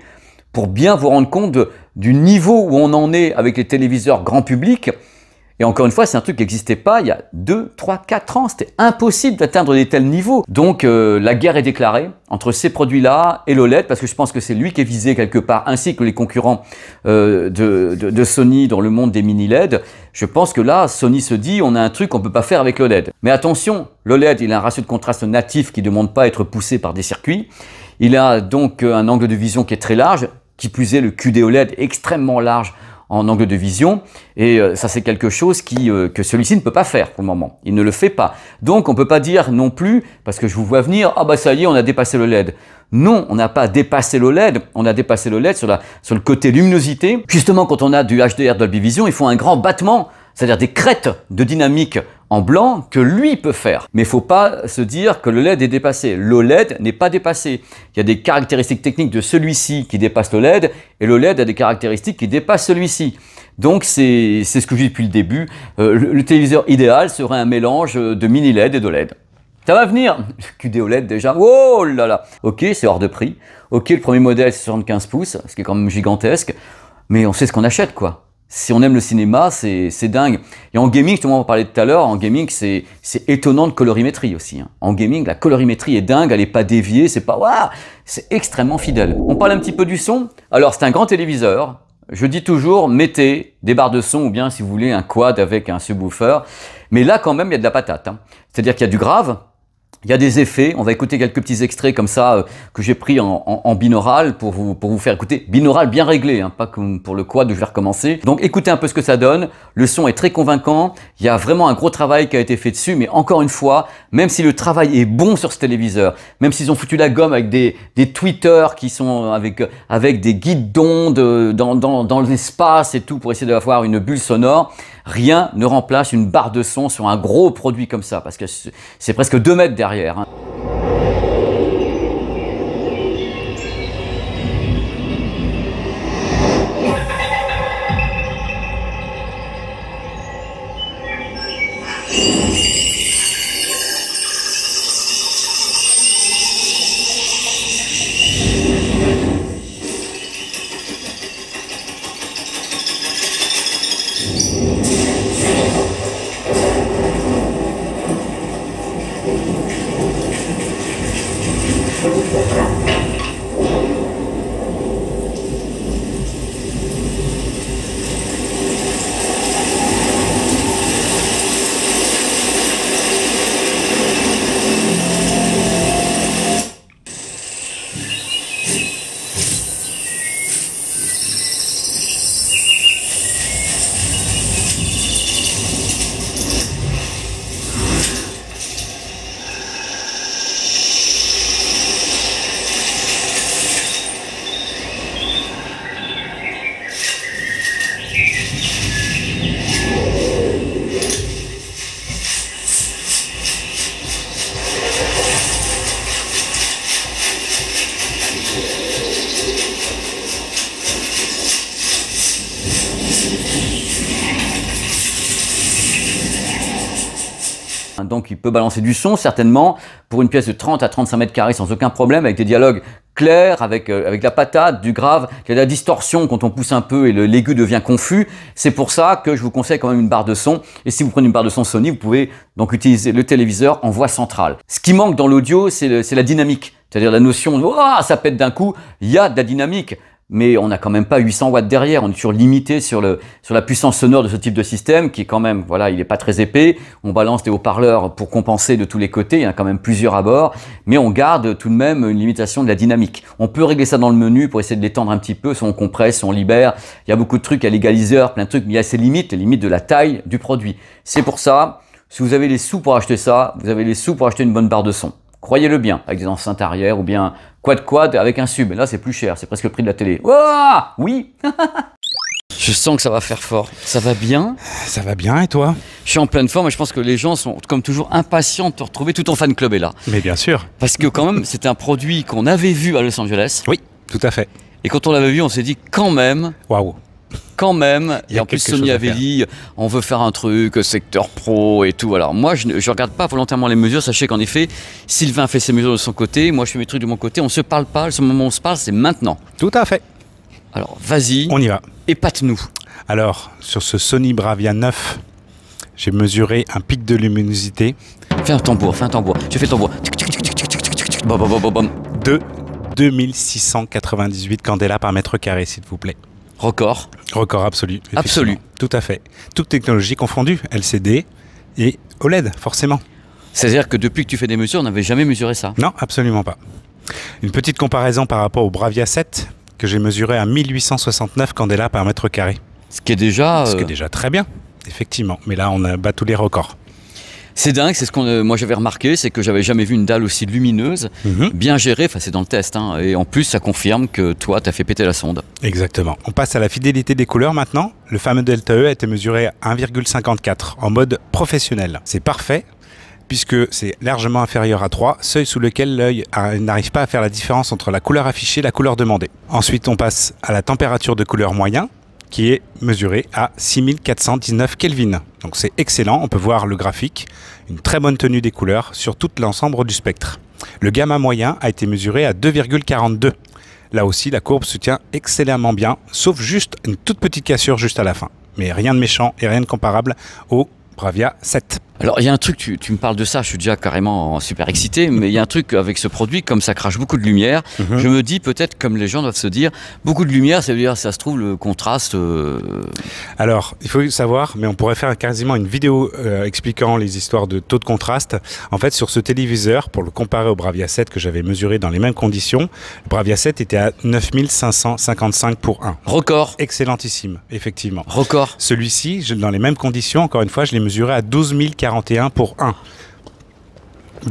pour bien vous rendre compte du niveau où on en est avec les téléviseurs grand public. Et encore une fois, c'est un truc qui n'existait pas il y a 2, 3, 4 ans. C'était impossible d'atteindre des tels niveaux. Donc la guerre est déclarée entre ces produits-là et l'OLED, parce que je pense que c'est lui qui est visé quelque part, ainsi que les concurrents de Sony dans le monde des mini LED. Je pense que là, Sony se dit, on a un truc qu'on ne peut pas faire avec l'OLED. Mais attention, l'OLED, il a un ratio de contraste natif qui ne demande pas à être poussé par des circuits. Il a donc un angle de vision qui est très large, qui plus est le QD-OLED extrêmement large en angle de vision, et ça c'est quelque chose que celui-ci ne peut pas faire pour le moment. Il ne le fait pas. Donc on ne peut pas dire non plus, parce que je vous vois venir, ah bah ça y est, on a dépassé le LED. Non, on n'a pas dépassé l'OLED, on a dépassé l'OLED sur le côté luminosité. Justement, quand on a du HDR Dolby Vision, il faut un grand battement, c'est-à-dire des crêtes de dynamique en blanc que lui peut faire. Mais il ne faut pas se dire que le LED est dépassé. L'OLED n'est pas dépassé. Il y a des caractéristiques techniques de celui-ci qui dépassent le LED, et le LED a des caractéristiques qui dépassent celui-ci. Donc c'est ce que je dis depuis le début. Le téléviseur idéal serait un mélange de mini LED et d'OLED. Ça va venir. QD OLED déjà. Oh là là. Ok, c'est hors de prix. Ok, le premier modèle c'est 75 pouces, ce qui est quand même gigantesque. Mais on sait ce qu'on achète, quoi. Si on aime le cinéma, c'est dingue. Et en gaming, justement, on parlait tout à l'heure, en gaming, c'est étonnant de colorimétrie aussi. Hein. En gaming, la colorimétrie est dingue, elle n'est pas déviée, c'est pas... Waouh, c'est extrêmement fidèle. On parle un petit peu du son. Alors, c'est un grand téléviseur. Je dis toujours, mettez des barres de son ou bien, si vous voulez, un quad avec un subwoofer. Mais là, quand même, il y a de la patate. Hein. C'est-à-dire qu'il y a du grave. Il y a des effets, on va écouter quelques petits extraits comme ça que j'ai pris en binaural pour vous faire écouter. Binaural bien réglé, hein, pas comme pour le quad où je vais recommencer. Donc écoutez un peu ce que ça donne, le son est très convaincant, il y a vraiment un gros travail qui a été fait dessus, mais encore une fois, même si le travail est bon sur ce téléviseur, même s'ils ont foutu la gomme avec des tweeters qui sont avec des guides d'ondes dans l'espace et tout pour essayer d'avoir une bulle sonore, rien ne remplace une barre de son sur un gros produit comme ça, parce que c'est presque 2 mètres derrière. Hein. Donc il peut balancer du son certainement pour une pièce de 30 à 35 mètres carrés sans aucun problème, avec des dialogues clairs, avec la patate, du grave. Il y a de la distorsion quand on pousse un peu et l'aigu devient confus. C'est pour ça que je vous conseille quand même une barre de son. Et si vous prenez une barre de son Sony, vous pouvez donc utiliser le téléviseur en voix centrale. Ce qui manque dans l'audio, c'est la dynamique. C'est-à-dire la notion de oh, ça pète d'un coup, il y a de la dynamique. Mais on n'a quand même pas 800 watts derrière, on est toujours limité sur la puissance sonore de ce type de système qui est quand même, voilà, il n'est pas très épais. On balance des haut-parleurs pour compenser de tous les côtés, il y en a quand même plusieurs à bord, mais on garde tout de même une limitation de la dynamique. On peut régler ça dans le menu pour essayer de l'étendre un petit peu, soit on compresse, soit on libère. Il y a beaucoup de trucs à l'égaliseur, plein de trucs, mais il y a ces limites, les limites de la taille du produit. C'est pour ça, si vous avez les sous pour acheter ça, vous avez les sous pour acheter une bonne barre de son. Croyez-le bien, avec des enceintes arrière ou bien quad avec un sub. Là, c'est plus cher, c'est presque le prix de la télé. Oh, oui. Je sens que ça va faire fort. Ça va bien? Ça va bien, et toi? Je suis en pleine forme et je pense que les gens sont, comme toujours, impatients de te retrouver. Tout ton fan club est là. Mais bien sûr. Parce que quand même, c'est un produit qu'on avait vu à Los Angeles. Oui, tout à fait. Et quand on l'avait vu, on s'est dit quand même... Waouh. Quand même, et en plus Sony avait dit on veut faire un truc, secteur pro et tout. Alors moi je ne regarde pas volontairement les mesures, sachez qu'en effet Sylvain fait ses mesures de son côté, moi je fais mes trucs de mon côté, on ne se parle pas, ce moment où on se parle c'est maintenant. Tout à fait. Alors, vas-y, On y va. épate-nous. Alors, sur ce Sony Bravia 9, j'ai mesuré un pic de luminosité Fais un tambour. Tu fais tambour. Bam, bam, bam, bam, bam. de 2698 candela par mètre carré, s'il vous plaît. Record. Record absolu. effectivement. Absolu. Tout à fait. Toute technologie confondue, LCD et OLED, forcément. C'est-à-dire que depuis que tu fais des mesures, on n'avait jamais mesuré ça. Non, absolument pas. Une petite comparaison par rapport au Bravia 7, que j'ai mesuré à 1869 candela par mètre carré. Ce qui est déjà... Ce qui est déjà très bien, effectivement. Mais là, on a battu tous les records. C'est dingue, c'est ce qu'on, moi j'avais remarqué, c'est que j'avais jamais vu une dalle aussi lumineuse, bien gérée, enfin c'est dans le test, hein, et en plus ça confirme que toi t'as fait péter la sonde. Exactement. On passe à la fidélité des couleurs maintenant. Le fameux delta E a été mesuré à 1,54 en mode professionnel. C'est parfait puisque c'est largement inférieur à 3, seuil sous lequel l'œil n'arrive pas à faire la différence entre la couleur affichée et la couleur demandée. Ensuite, on passe à la température de couleur moyen qui est mesurée à 6419 Kelvin. Donc c'est excellent, on peut voir le graphique, une très bonne tenue des couleurs sur tout l'ensemble du spectre. Le gamma moyen a été mesuré à 2,42. Là aussi, la courbe se tient excellemment bien, sauf juste une toute petite cassure juste à la fin. Mais rien de méchant et rien de comparable au Bravia 7. Alors il y a un truc, tu me parles de ça, je suis déjà carrément super excité, mais il y a un truc avec ce produit, comme ça crache beaucoup de lumière, je me dis peut-être comme les gens doivent se dire, beaucoup de lumière, ça veut dire ça se trouve le contraste... Alors, il faut savoir, mais on pourrait faire quasiment une vidéo expliquant les histoires de taux de contraste. En fait, sur ce téléviseur, pour le comparer au Bravia 7 que j'avais mesuré dans les mêmes conditions, le Bravia 7 était à 9555 pour 1. Record. Excellentissime, effectivement. Record. Celui-ci, dans les mêmes conditions, encore une fois, je l'ai mesuré à 12 041 pour 1.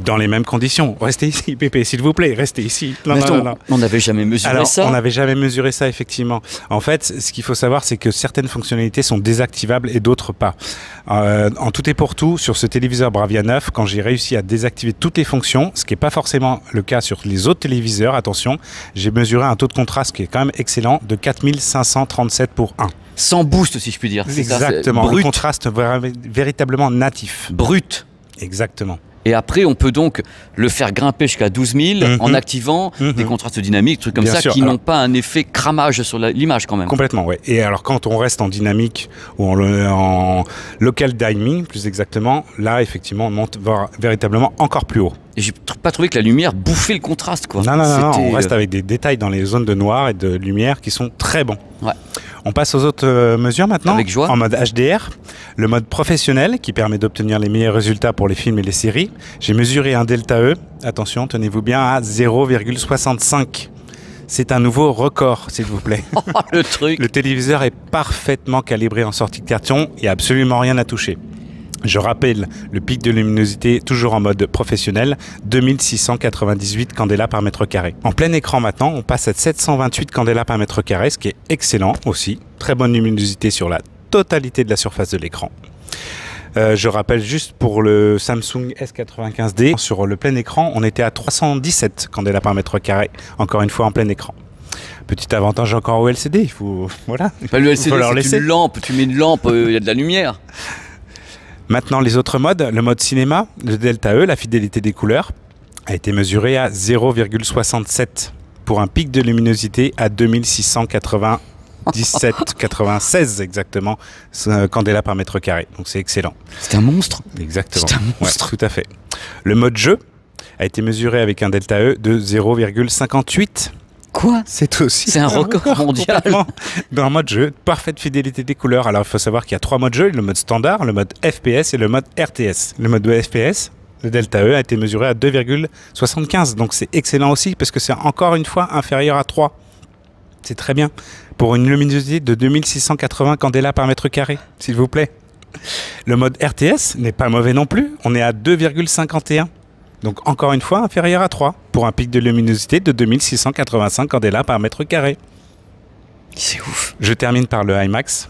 Dans les mêmes conditions. Restez ici, Pépé, s'il vous plaît, restez ici. Non. On n'avait jamais mesuré Alors, ça. on n'avait jamais mesuré ça, effectivement. En fait, ce qu'il faut savoir, c'est que certaines fonctionnalités sont désactivables et d'autres pas. En tout et pour tout, sur ce téléviseur Bravia 9, quand j'ai réussi à désactiver toutes les fonctions, ce qui n'est pas forcément le cas sur les autres téléviseurs, attention, j'ai mesuré un taux de contraste qui est quand même excellent de 4537 pour 1. Sans boost, si je puis dire. Exactement, Ça, un contraste véritablement natif. Brut. Exactement. Et après, on peut donc le faire grimper jusqu'à 12 000 en activant des contrastes dynamiques, trucs comme Bien ça, sûr. qui n'ont pas un effet cramage sur l'image quand même. Complètement, oui. Et alors, quand on reste en dynamique ou en local dimming, plus exactement, là, effectivement, on monte véritablement encore plus haut. Et j'ai pas trouvé que la lumière bouffait le contraste, quoi. Non, C'était, on reste avec des détails dans les zones de noir et de lumière qui sont très bons. Ouais. On passe aux autres mesures maintenant. Avec joie. En mode HDR, le mode professionnel qui permet d'obtenir les meilleurs résultats pour les films et les séries. J'ai mesuré un delta E, attention, tenez-vous bien, à 0,65. C'est un nouveau record, s'il vous plaît. Oh, le truc. Le téléviseur est parfaitement calibré en sortie de carton, il n'y a absolument rien à toucher. Je rappelle le pic de luminosité toujours en mode professionnel, 2698 candela par mètre carré. En plein écran maintenant, on passe à 728 candela par mètre carré, ce qui est excellent aussi. Très bonne luminosité sur la totalité de la surface de l'écran. Je rappelle juste pour le Samsung S95D, sur le plein écran, on était à 317 candela par mètre carré, encore une fois en plein écran. Petit avantage encore au LCD, il faut... Voilà. Bah, le LCD, c'est laisser. une lampe, tu mets une lampe, il y a de la lumière. Maintenant, les autres modes, le mode cinéma, le delta E, la fidélité des couleurs, a été mesuré à 0,67 pour un pic de luminosité à 2697,96 exactement candela par mètre carré. Donc c'est excellent. C'est un monstre. Exactement. C'est un monstre. Ouais, tout à fait. Le mode jeu a été mesuré avec un delta E de 0,58. Quoi? C'est aussi C'est un record mondial. Dans un mode jeu, parfaite fidélité des couleurs. Alors il faut savoir qu'il y a 3 modes jeu, le mode standard, le mode FPS et le mode RTS. Le mode FPS, le delta E a été mesuré à 2,75. Donc c'est excellent aussi parce que c'est encore une fois inférieur à 3. C'est très bien. Pour une luminosité de 2680 candela par mètre carré, s'il vous plaît. Le mode RTS n'est pas mauvais non plus. On est à 2,51. Donc encore une fois inférieur à 3 pour un pic de luminosité de 2685 candela par mètre carré. C'est ouf. Je termine par le IMAX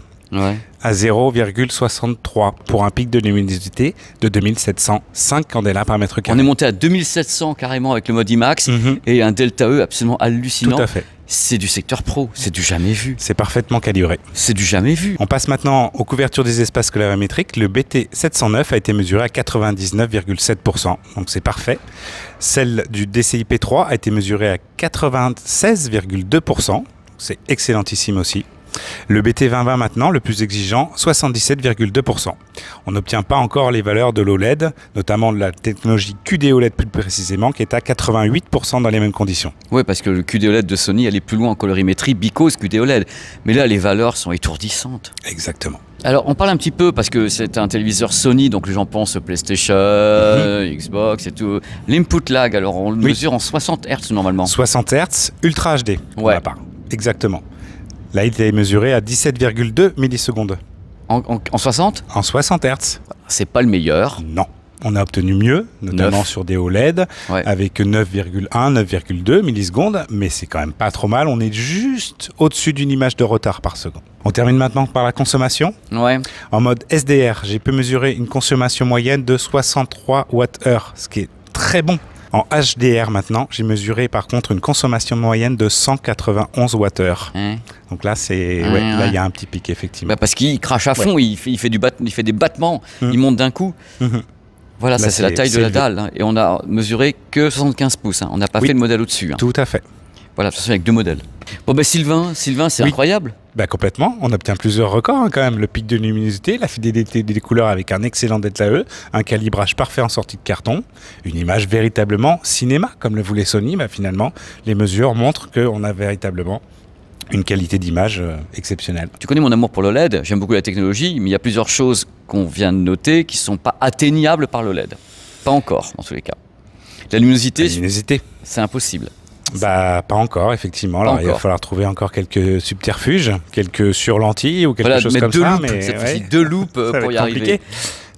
à 0,63 pour un pic de luminosité de 2705 candela par mètre carré. On est monté à 2700 carrément avec le mode IMAX et un delta E absolument hallucinant. Tout à fait. C'est du secteur pro, c'est du jamais vu. C'est parfaitement calibré. C'est du jamais vu. On passe maintenant aux couvertures des espaces colorimétriques. Le BT709 a été mesuré à 99,7%, donc c'est parfait. Celle du DCI-P3 a été mesurée à 96,2%, c'est excellentissime aussi. Le BT2020 maintenant, le plus exigeant, 77,2%. On n'obtient pas encore les valeurs de l'OLED, notamment de la technologie QD-OLED plus précisément, qui est à 88% dans les mêmes conditions. Oui, parce que le QD-OLED de Sony allait plus loin en colorimétrie, because QD-OLED. Mais là, les valeurs sont étourdissantes. Exactement. Alors, on parle un petit peu, parce que c'est un téléviseur Sony, donc les gens pensent PlayStation, Xbox et tout. L'input lag, alors on le mesure en 60 Hz normalement. 60 Hz, Ultra HD, pour Ouais. ma part. Exactement. Là, il est mesuré à 17,2 millisecondes. En 60 ? En 60 Hz, C'est pas le meilleur. non. On a obtenu mieux, notamment sur des OLED, Ouais. avec 9,1, 9,2 millisecondes, mais c'est quand même pas trop mal. On est juste au-dessus d'une image de retard par seconde. On termine maintenant par la consommation. Ouais. En mode SDR, j'ai pu mesurer une consommation moyenne de 63 Wh, ce qui est très bon. En HDR maintenant, j'ai mesuré par contre une consommation moyenne de 191 Wh. Hein. Donc là, c'est Ouais, là, il ouais. y a un petit pic effectivement. Bah parce qu'il crache à fond, il fait des battements, il monte d'un coup. Mhm. Voilà, Là, ça c'est la taille de c'est la élevé. dalle. Hein. Et on a mesuré que 75 pouces. Hein. On n'a pas Oui. fait le modèle au-dessus. Hein. Tout à fait. Voilà, de toute façon avec deux modèles. Bon ben Sylvain, c'est Oui. incroyable. Bah, complètement, on obtient plusieurs records hein, quand même. Le pic de luminosité, la fidélité des couleurs avec un excellent DLTE, un calibrage parfait en sortie de carton, une image véritablement cinéma, comme le voulait Sony. Bah, finalement, les mesures montrent qu'on a véritablement une qualité d'image exceptionnelle. Tu connais mon amour pour l'OLED, j'aime beaucoup la technologie, mais il y a plusieurs choses qu'on vient de noter qui ne sont pas atteignables par l'OLED. Pas encore, dans tous les cas. La luminosité, La luminosité, c'est impossible. bah, pas encore, effectivement. Pas Alors, il va encore. falloir trouver encore quelques subterfuges, quelques surlentilles ou quelque Voilà, chose mettre comme deux ça. loupes, Mais cette ouais, fois-ci, deux loupes ça va pour y être arriver. compliqué.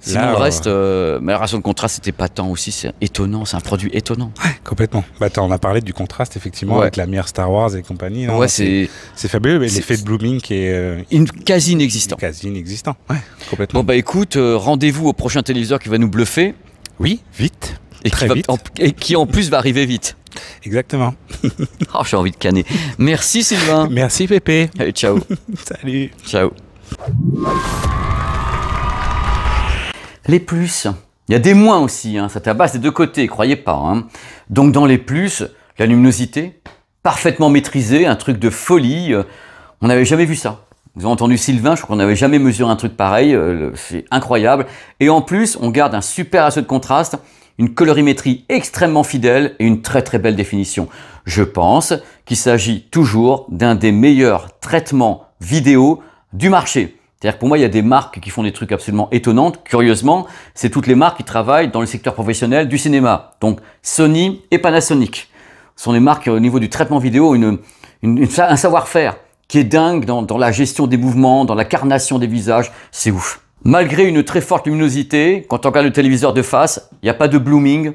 Sinon, Là, le reste, mais la ration de contraste, c'était pas tant aussi, c'est étonnant, c'est un produit étonnant. complètement. Bah, on a parlé du contraste, effectivement, Ouais. avec la lumière Star Wars et compagnie. non, Ouais, c'est c'est fabuleux, mais c'est- l'effet de blooming qui est quasi inexistant. quasi inexistant. Ouais, complètement. Bon bah écoute, rendez-vous au prochain téléviseur qui va nous bluffer Oui, vite. et Très vite. et qui en plus va arriver vite. Exactement. Oh, j'ai envie de canner. Merci Sylvain. Merci Pépé. Allez, ciao. Salut. Ciao. Les plus. Il y a des moins aussi, hein. Ça tabasse des deux côtés, croyez pas. Hein. Donc dans les plus, la luminosité, parfaitement maîtrisée, un truc de folie. On n'avait jamais vu ça. Vous avez entendu Sylvain, je crois qu'on n'avait jamais mesuré un truc pareil, c'est incroyable. Et en plus, on garde un super ratio de contraste, une colorimétrie extrêmement fidèle et une très très belle définition. Je pense qu'il s'agit toujours d'un des meilleurs traitements vidéo du marché. C'est-à-dire que pour moi, il y a des marques qui font des trucs absolument étonnants. Curieusement, c'est toutes les marques qui travaillent dans le secteur professionnel du cinéma. Donc Sony et Panasonic sont des marques au niveau du traitement vidéo, un savoir-faire qui est dingue dans la gestion des mouvements, dans la carnation des visages. C'est ouf. Malgré une très forte luminosité, quand on regarde le téléviseur de face, il n'y a pas de blooming,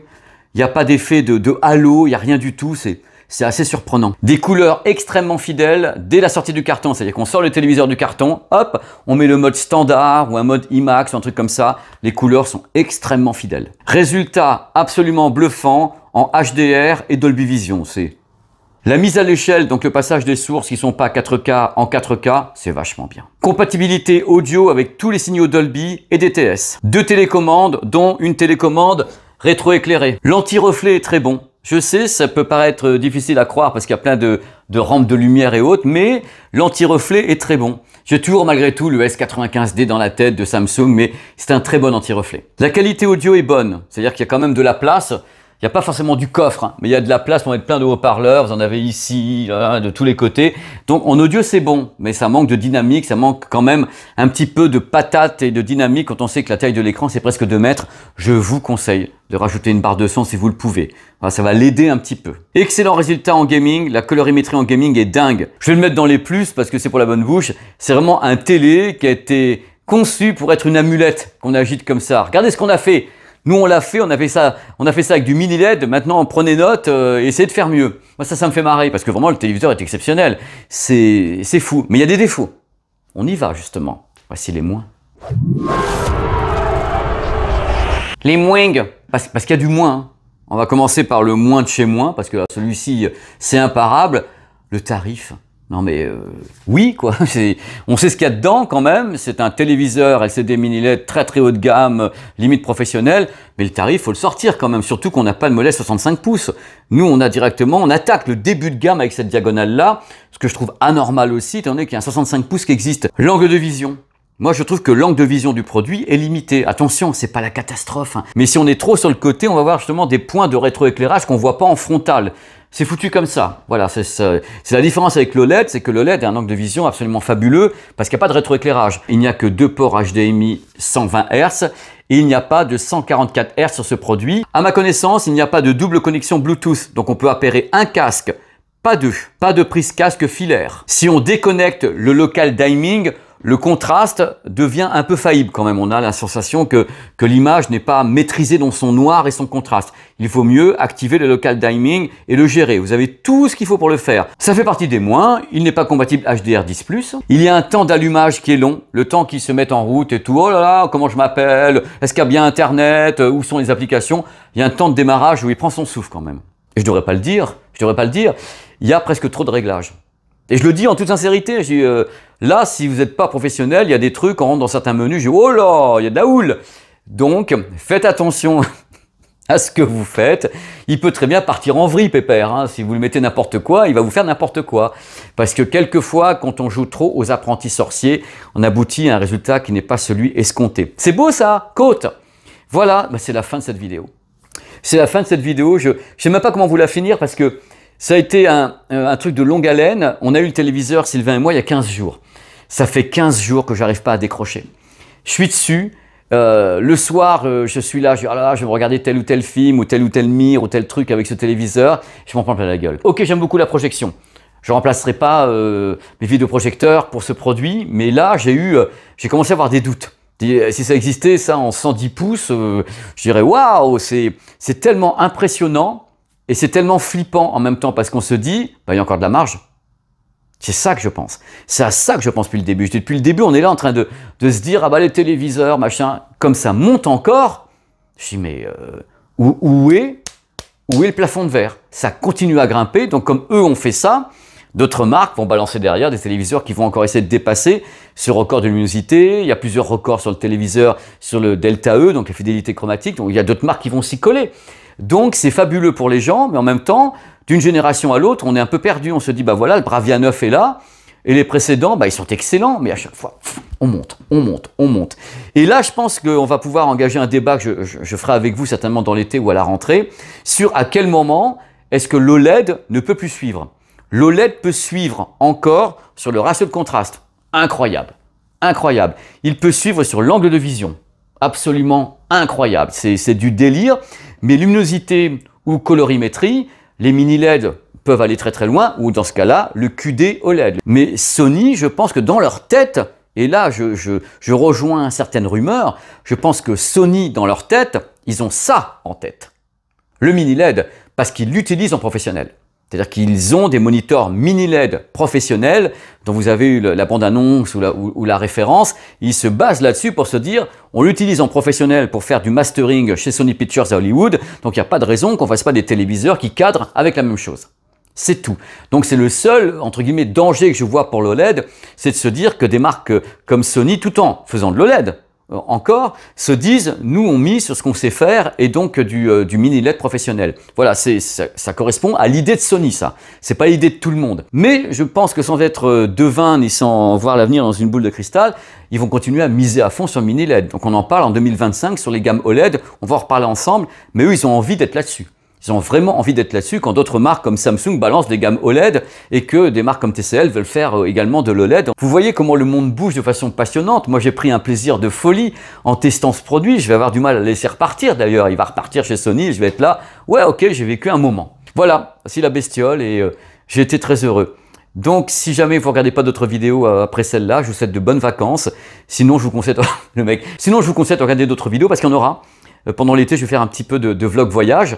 il n'y a pas d'effet de halo, il n'y a rien du tout. C'est assez surprenant. Des couleurs extrêmement fidèles dès la sortie du carton. C'est-à-dire qu'on sort le téléviseur du carton, hop, on met le mode standard ou un mode IMAX ou un truc comme ça. Les couleurs sont extrêmement fidèles. Résultat absolument bluffant en HDR et Dolby Vision. C'est la mise à l'échelle, donc le passage des sources qui ne sont pas 4K en 4K, c'est vachement bien. Compatibilité audio avec tous les signaux Dolby et DTS. Deux télécommandes, dont une télécommande rétroéclairée. L'anti-reflet est très bon. Je sais, ça peut paraître difficile à croire parce qu'il y a plein de rampes de lumière et autres, mais l'anti-reflet est très bon. J'ai toujours malgré tout le S95D dans la tête de Samsung, mais c'est un très bon anti-reflet. La qualité audio est bonne, c'est-à-dire qu'il y a quand même de la place. Il n'y a pas forcément du coffre, hein, mais il y a de la place pour mettre plein de haut-parleurs. Vous en avez ici, là, de tous les côtés. Donc en audio, c'est bon, mais ça manque de dynamique, ça manque quand même un petit peu de patate et de dynamique quand on sait que la taille de l'écran, c'est presque 2 mètres. Je vous conseille de rajouter une barre de son si vous le pouvez. Voilà, ça va l'aider un petit peu. Excellent résultat en gaming. La colorimétrie en gaming est dingue. Je vais le mettre dans les plus parce que c'est pour la bonne bouche. C'est vraiment un télé qui a été conçu pour être une amulette qu'on agite comme ça. Regardez ce qu'on a fait. Nous, on l'a fait, on a fait ça avec du mini LED. Maintenant, prenez note et essayez de faire mieux. Moi, ça me fait marrer parce que vraiment, le téléviseur est exceptionnel. C'est fou. Mais il y a des défauts. On y va, justement. Voici les moins. Les moins, parce qu'il y a du moins. Hein. On va commencer par le moins de chez moins, parce que celui-ci, c'est imparable. Le tarif, Non mais oui quoi, on sait ce qu'il y a dedans quand même, c'est un téléviseur LCD mini LED très très haut de gamme, limite professionnel, mais le tarif faut le sortir quand même, surtout qu'on n'a pas de mollet 65 pouces. Nous on attaque le début de gamme avec cette diagonale là, ce que je trouve anormal aussi, étant donné qu'il y a un 65 pouces qui existe. L'angle de vision. Moi, je trouve que l'angle de vision du produit est limité. Attention, c'est pas la catastrophe, hein. Mais si on est trop sur le côté, on va voir justement des points de rétroéclairage qu'on voit pas en frontal. C'est foutu comme ça. Voilà, c'est la différence avec l'OLED, c'est que l'OLED a un angle de vision absolument fabuleux parce qu'il n'y a pas de rétroéclairage. Il n'y a que 2 ports HDMI 120 Hz et il n'y a pas de 144 Hz sur ce produit. À ma connaissance, il n'y a pas de double connexion Bluetooth, donc on peut appairer un casque, pas deux. Pas de prise casque filaire. Si on déconnecte le local diming, le contraste devient un peu faillible quand même. On a la sensation que l'image n'est pas maîtrisée dans son noir et son contraste. Il faut mieux activer le local diming et le gérer. Vous avez tout ce qu'il faut pour le faire. Ça fait partie des moins. Il n'est pas compatible HDR10+. Il y a un temps d'allumage qui est long. Le temps qu'il se mette en route et tout. Oh là là, comment je m'appelle? Est-ce qu'il y a bien Internet? Où sont les applications? Il y a un temps de démarrage où il prend son souffle quand même. Et je devrais pas le dire. Il y a presque trop de réglages. Et je le dis en toute sincérité, je dis, là, si vous n'êtes pas professionnel, il y a des trucs, on rentre dans certains menus, je dis, oh là, il y a de la houle. Donc, faites attention à ce que vous faites. Il peut très bien partir en vrille, pépère, hein. Si vous le mettez n'importe quoi, il va vous faire n'importe quoi. Parce que quelquefois, quand on joue trop aux apprentis sorciers, on aboutit à un résultat qui n'est pas celui escompté. C'est beau ça, côte. Voilà, bah, c'est la fin de cette vidéo. C'est la fin de cette vidéo. Je ne sais même pas comment vous la finir parce que ça a été un truc de longue haleine. On a eu le téléviseur, Sylvain et moi, il y a 15 jours. Ça fait 15 jours que j'arrive pas à décrocher. Je suis dessus. Le soir, je suis là, je dis, ah là là, je vais me regarder tel ou tel film, ou tel mire, ou tel truc avec ce téléviseur. Je m'en prends plein la gueule. Ok, j'aime beaucoup la projection. Je ne remplacerai pas mes vidéoprojecteurs pour ce produit, mais là, j'ai commencé à avoir des doutes. Si ça existait, ça, en 110 pouces, je dirais, waouh, c'est tellement impressionnant. Et c'est tellement flippant en même temps parce qu'on se dit, bah, il y a encore de la marge. C'est ça que je pense. C'est à ça que je pense depuis le début. Depuis le début, on est là en train de se dire, ah bah les téléviseurs, machin, comme ça monte encore. Je dis, mais où est le plafond de verre? Ça continue à grimper. Donc comme eux ont fait ça, d'autres marques vont balancer derrière des téléviseurs qui vont encore essayer de dépasser ce record de luminosité. Il y a plusieurs records sur le téléviseur, sur le Delta E, donc la fidélité chromatique. Donc il y a d'autres marques qui vont s'y coller. Donc c'est fabuleux pour les gens, mais en même temps, d'une génération à l'autre, on est un peu perdu. On se dit, bah voilà, le Bravia 9 est là, et les précédents, bah, ils sont excellents, mais à chaque fois, on monte. Et là, je pense qu'on va pouvoir engager un débat que je ferai avec vous certainement dans l'été ou à la rentrée, sur à quel moment est-ce que l'OLED ne peut plus suivre. L'OLED peut suivre encore sur le ratio de contraste. Incroyable, incroyable. Il peut suivre sur l'angle de vision. Absolument incroyable. C'est du délire. Mais luminosité ou colorimétrie, les mini LED peuvent aller très très loin, ou dans ce cas-là, le QD OLED. Mais Sony, je pense que dans leur tête, et là je rejoins certaines rumeurs, je pense que Sony, dans leur tête, ils ont ça en tête. Le mini LED, parce qu'ils l'utilisent en professionnel. C'est-à-dire qu'ils ont des moniteurs mini LED professionnels dont vous avez eu la bande-annonce ou la référence. Ils se basent là-dessus pour se dire on l'utilise en professionnel pour faire du mastering chez Sony Pictures à Hollywood. Donc il n'y a pas de raison qu'on ne fasse pas des téléviseurs qui cadrent avec la même chose. C'est tout. Donc c'est le seul, entre guillemets, danger que je vois pour l'OLED, c'est de se dire que des marques comme Sony, tout en faisant de l'OLED, encore, se disent, nous on mise sur ce qu'on sait faire et donc du mini LED professionnel. Voilà, ça correspond à l'idée de Sony, ça. C'est pas l'idée de tout le monde. Mais je pense que sans être devin ni sans voir l'avenir dans une boule de cristal, ils vont continuer à miser à fond sur le mini LED. Donc on en parle en 2025 sur les gammes OLED, on va en reparler ensemble, mais eux ils ont envie d'être là-dessus. Ils ont vraiment envie d'être là-dessus quand d'autres marques comme Samsung balancent des gammes OLED et que des marques comme TCL veulent faire également de l'OLED. Vous voyez comment le monde bouge de façon passionnante. Moi, j'ai pris un plaisir de folie en testant ce produit. Je vais avoir du mal à le laisser repartir d'ailleurs. Il va repartir chez Sony et je vais être là. Ouais, ok, j'ai vécu un moment. Voilà, voici la bestiole et j'ai été très heureux. Donc, si jamais vous ne regardez pas d'autres vidéos après celle-là, je vous souhaite de bonnes vacances. Sinon, je vous conseille, sinon, je vous conseille de regarder d'autres vidéos parce qu'il y en aura. Pendant l'été, je vais faire un petit peu de vlog voyage.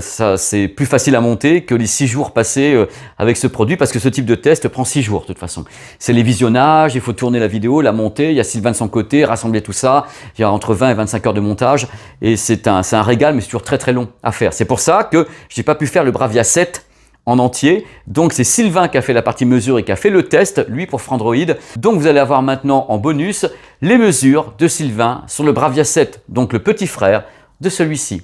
Ça, c'est plus facile à monter que les 6 jours passés avec ce produit parce que ce type de test prend 6 jours de toute façon. C'est les visionnages, il faut tourner la vidéo, la monter, il y a Sylvain de son côté, rassembler tout ça. Il y a entre 20 et 25 heures de montage et c'est un régal mais c'est toujours très très long à faire. C'est pour ça que je n'ai pas pu faire le Bravia 7 en entier. Donc c'est Sylvain qui a fait la partie mesure et qui a fait le test, lui pour Frandroid. Donc vous allez avoir maintenant en bonus les mesures de Sylvain sur le Bravia 7, donc le petit frère de celui-ci.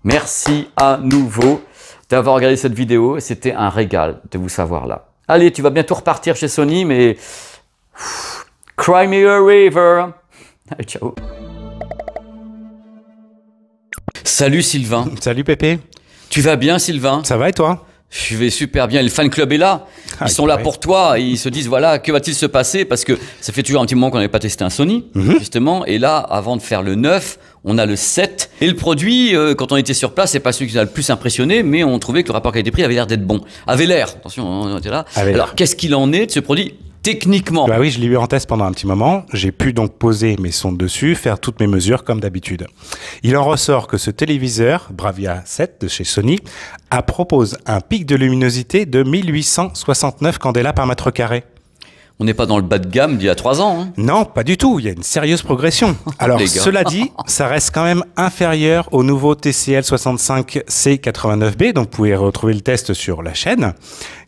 Merci à nouveau d'avoir regardé cette vidéo, c'était un régal de vous savoir là. Allez, tu vas bientôt repartir chez Sony, mais... Cry me a river. Allez, ciao. Salut Sylvain. Salut Pépé. Tu vas bien Sylvain? Ça va et toi? Je vais super bien, le fan club est là, ils sont là pour toi, et ils se disent voilà, que va-t-il se passer, parce que ça fait toujours un petit moment qu'on n'avait pas testé un Sony, justement, et là, avant de faire le 9, on a le 7, et le produit, quand on était sur place, c'est pas celui qui nous a le plus impressionné, mais on trouvait que le rapport qualité-prix avait l'air d'être bon, avait l'air, attention, on était là. Alors, qu'est-ce qu'il en est de ce produit techniquement? Bah oui, je l'ai eu en test pendant un petit moment. J'ai pu donc poser mes sondes dessus, faire toutes mes mesures comme d'habitude. Il en ressort que ce téléviseur, Bravia 7 de chez Sony, propose un pic de luminosité de 1869 candela par mètre carré. On n'est pas dans le bas de gamme d'il y a 3 ans. Hein. Non, pas du tout. Il y a une sérieuse progression. Alors, cela dit, ça reste quand même inférieur au nouveau TCL 65C89B. Donc, vous pouvez retrouver le test sur la chaîne,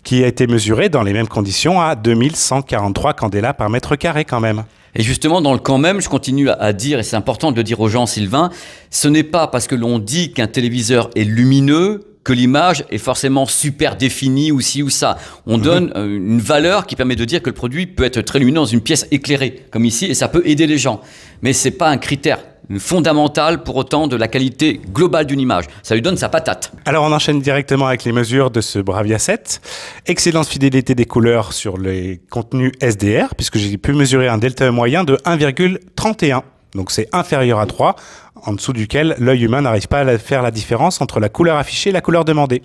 qui a été mesuré dans les mêmes conditions à 2143 candela par mètre carré quand même. Et justement, dans le quand même, je continue à dire, et c'est important de le dire aux gens, Sylvain, ce n'est pas parce que l'on dit qu'un téléviseur est lumineux que l'image est forcément super définie ou ci ou ça. On donne une valeur qui permet de dire que le produit peut être très lumineux dans une pièce éclairée, comme ici, et ça peut aider les gens. Mais ce n'est pas un critère fondamental pour autant de la qualité globale d'une image. Ça lui donne sa patate. Alors on enchaîne directement avec les mesures de ce Bravia 7. Excellente fidélité des couleurs sur les contenus SDR, puisque j'ai pu mesurer un delta E moyen de 1,31. Donc c'est inférieur à 3, en dessous duquel l'œil humain n'arrive pas à faire la différence entre la couleur affichée et la couleur demandée.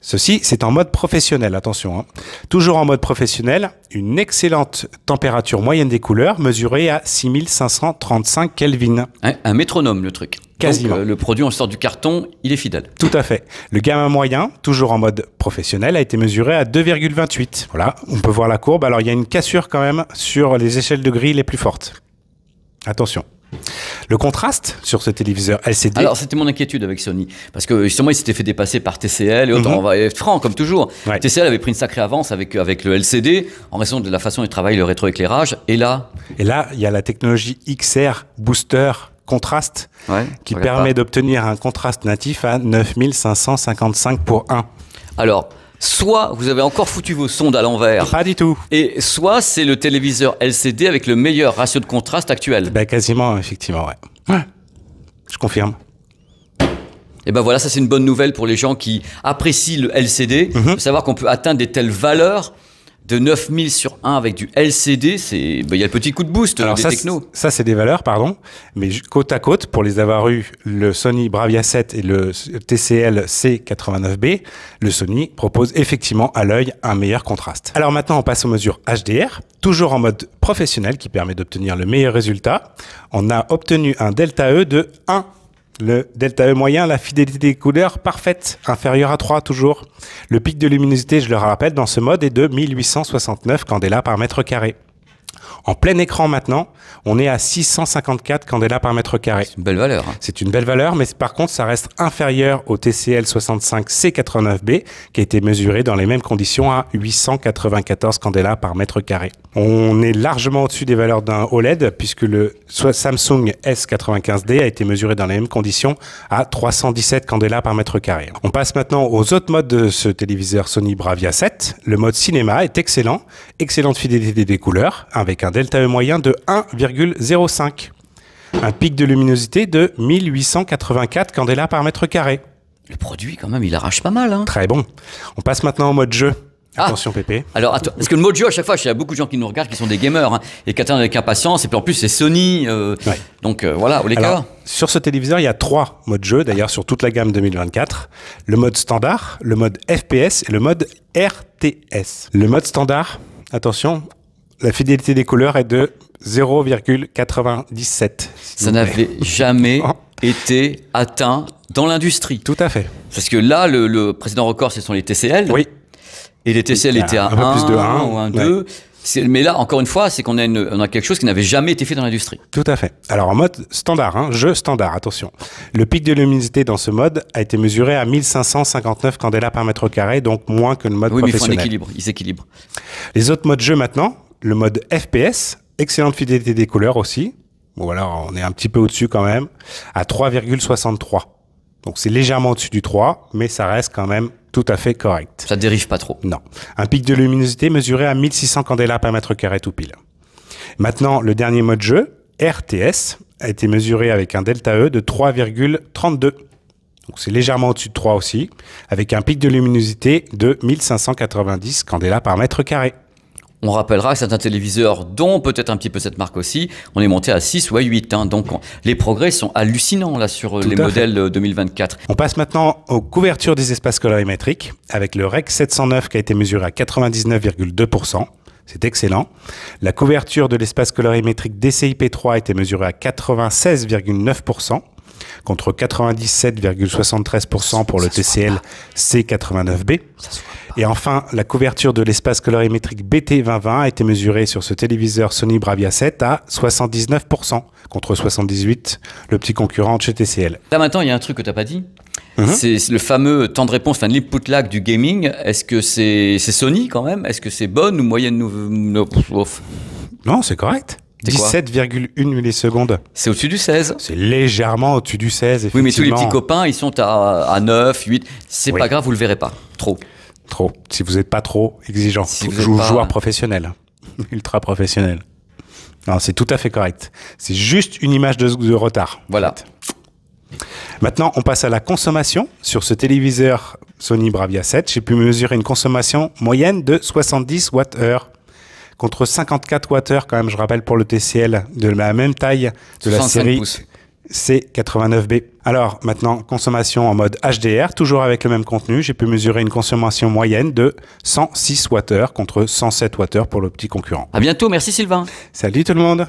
Ceci, c'est en mode professionnel, attention. Hein. Toujours en mode professionnel, une excellente température moyenne des couleurs mesurée à 6535 Kelvin. Un métronome, le truc. Quasiment. Donc, le produit, on le sort du carton, il est fidèle. Tout à fait. Le gamma moyen, toujours en mode professionnel, a été mesuré à 2,28. Voilà, on peut voir la courbe. Alors, il y a une cassure quand même sur les échelles de grille les plus fortes. Attention. Le contraste sur ce téléviseur LCD... Alors, c'était mon inquiétude avec Sony. Parce que justement, il s'était fait dépasser par TCL et autres. On va être franc, comme toujours. Ouais. TCL avait pris une sacrée avance avec le LCD en raison de la façon dont il travaille le rétroéclairage. Et là, il y a la technologie XR Booster Contraste qui permet d'obtenir un contraste natif à 9555 pour 1. Alors... soit vous avez encore foutu vos sondes à l'envers. Pas du tout. Et soit c'est le téléviseur LCD avec le meilleur ratio de contraste actuel. Ben quasiment, effectivement, ouais. Je confirme. Et ben voilà, ça c'est une bonne nouvelle pour les gens qui apprécient le LCD. De savoir qu'on peut atteindre des telles valeurs de 9000 sur 1 avec du LCD, il y a le petit coup de boost des technos. Ça, c'est des valeurs, pardon. Mais côte à côte, pour les avoir eu, le Sony Bravia 7 et le TCL C89B, le Sony propose effectivement à l'œil un meilleur contraste. Alors maintenant, on passe aux mesures HDR, toujours en mode professionnel qui permet d'obtenir le meilleur résultat. On a obtenu un delta E de 1. Le delta E moyen, la fidélité des couleurs parfaite, inférieure à 3 toujours. Le pic de luminosité, je le rappelle, dans ce mode est de 1869 candela par mètre carré. En plein écran maintenant, on est à 654 candela par mètre carré. C'est une belle valeur. Hein. C'est une belle valeur, mais par contre, ça reste inférieur au TCL 65C89B qui a été mesuré dans les mêmes conditions à 894 candela par mètre carré. On est largement au-dessus des valeurs d'un OLED puisque le Samsung S95D a été mesuré dans les mêmes conditions à 317 candela par mètre carré. On passe maintenant aux autres modes de ce téléviseur Sony Bravia 7. Le mode cinéma est excellent, excellente fidélité des couleurs avec un delta E moyen de 1,05. Un pic de luminosité de 1884 candela par mètre carré. Le produit, quand même, il arrache pas mal. Hein. Très bon. On passe maintenant au mode jeu. Attention, Pépé. Alors, parce que le mode jeu, à chaque fois, il y a beaucoup de gens qui nous regardent qui sont des gamers hein, et qui attendent avec impatience. Et puis en plus, c'est Sony. Donc voilà, au Alors, sur ce téléviseur, il y a 3 modes jeu, d'ailleurs, sur toute la gamme 2024. Le mode standard, le mode FPS et le mode RTS. Le mode standard, attention, la fidélité des couleurs est de 0,97. Ça n'avait jamais été atteint dans l'industrie. Tout à fait. Parce que là, le précédent record, ce sont les TCL. Oui. Et les TCL étaient à 1 plus de 1 ou 1, 2. Mais là, encore une fois, c'est qu'on a, on a quelque chose qui n'avait jamais été fait dans l'industrie. Tout à fait. Alors en mode standard, hein, jeu standard, attention. Le pic de luminosité dans ce mode a été mesuré à 1559 candela par mètre carré, donc moins que le mode oui, professionnel. Mais il faut un équilibre, il s'équilibre. Les autres modes jeu maintenant, le mode FPS, excellente fidélité des couleurs aussi. Bon, alors on est un petit peu au-dessus quand même, à 3,63. Donc c'est légèrement au-dessus du 3, mais ça reste quand même tout à fait correct. Ça dérive pas trop. Non. Un pic de luminosité mesuré à 1600 candela par mètre carré tout pile. Maintenant, le dernier mode jeu, RTS, a été mesuré avec un delta E de 3,32. Donc c'est légèrement au-dessus de 3 aussi, avec un pic de luminosité de 1590 candela par mètre carré. On rappellera que certains téléviseurs, dont peut-être un petit peu cette marque aussi, on est monté à 6 ou à 8. Hein. Donc les progrès sont hallucinants là sur les modèles 2024. On passe maintenant aux couvertures des espaces colorimétriques avec le REC 709 qui a été mesuré à 99,2%. C'est excellent. La couverture de l'espace colorimétrique DCI-P3 a été mesurée à 96,9% contre 97,73% pour le TCL C89B. Et enfin, la couverture de l'espace colorimétrique BT2020 a été mesurée sur ce téléviseur Sony Bravia 7 à 79% contre 78%, le petit concurrent de chez TCL. Là maintenant, il y a un truc que tu n'as pas dit. C'est le fameux temps de réponse, enfin l'input lag du gaming. Est-ce que c'est Sony quand même? Est-ce que c'est bonne ou moyenne? Non, c'est correct. 17,1 millisecondes. C'est au-dessus du 16. C'est légèrement au-dessus du 16, effectivement. Oui, mais tous les petits copains, ils sont à 9, 8. C'est pas grave, vous le verrez pas. Trop. Trop. Si vous n'êtes pas trop exigeant. Si Joueur professionnel. Ultra professionnel. Non, c'est tout à fait correct. C'est juste une image de retard. Voilà. En fait. Maintenant, on passe à la consommation. Sur ce téléviseur Sony Bravia 7, j'ai pu mesurer une consommation moyenne de 70 Wh contre 54 Wh quand même, je rappelle, pour le TCL de la même taille de la série pouces. C89B. Alors maintenant, consommation en mode HDR, toujours avec le même contenu. J'ai pu mesurer une consommation moyenne de 106 Wh contre 107 Wh pour le petit concurrent. À bientôt, merci Sylvain. Salut tout le monde.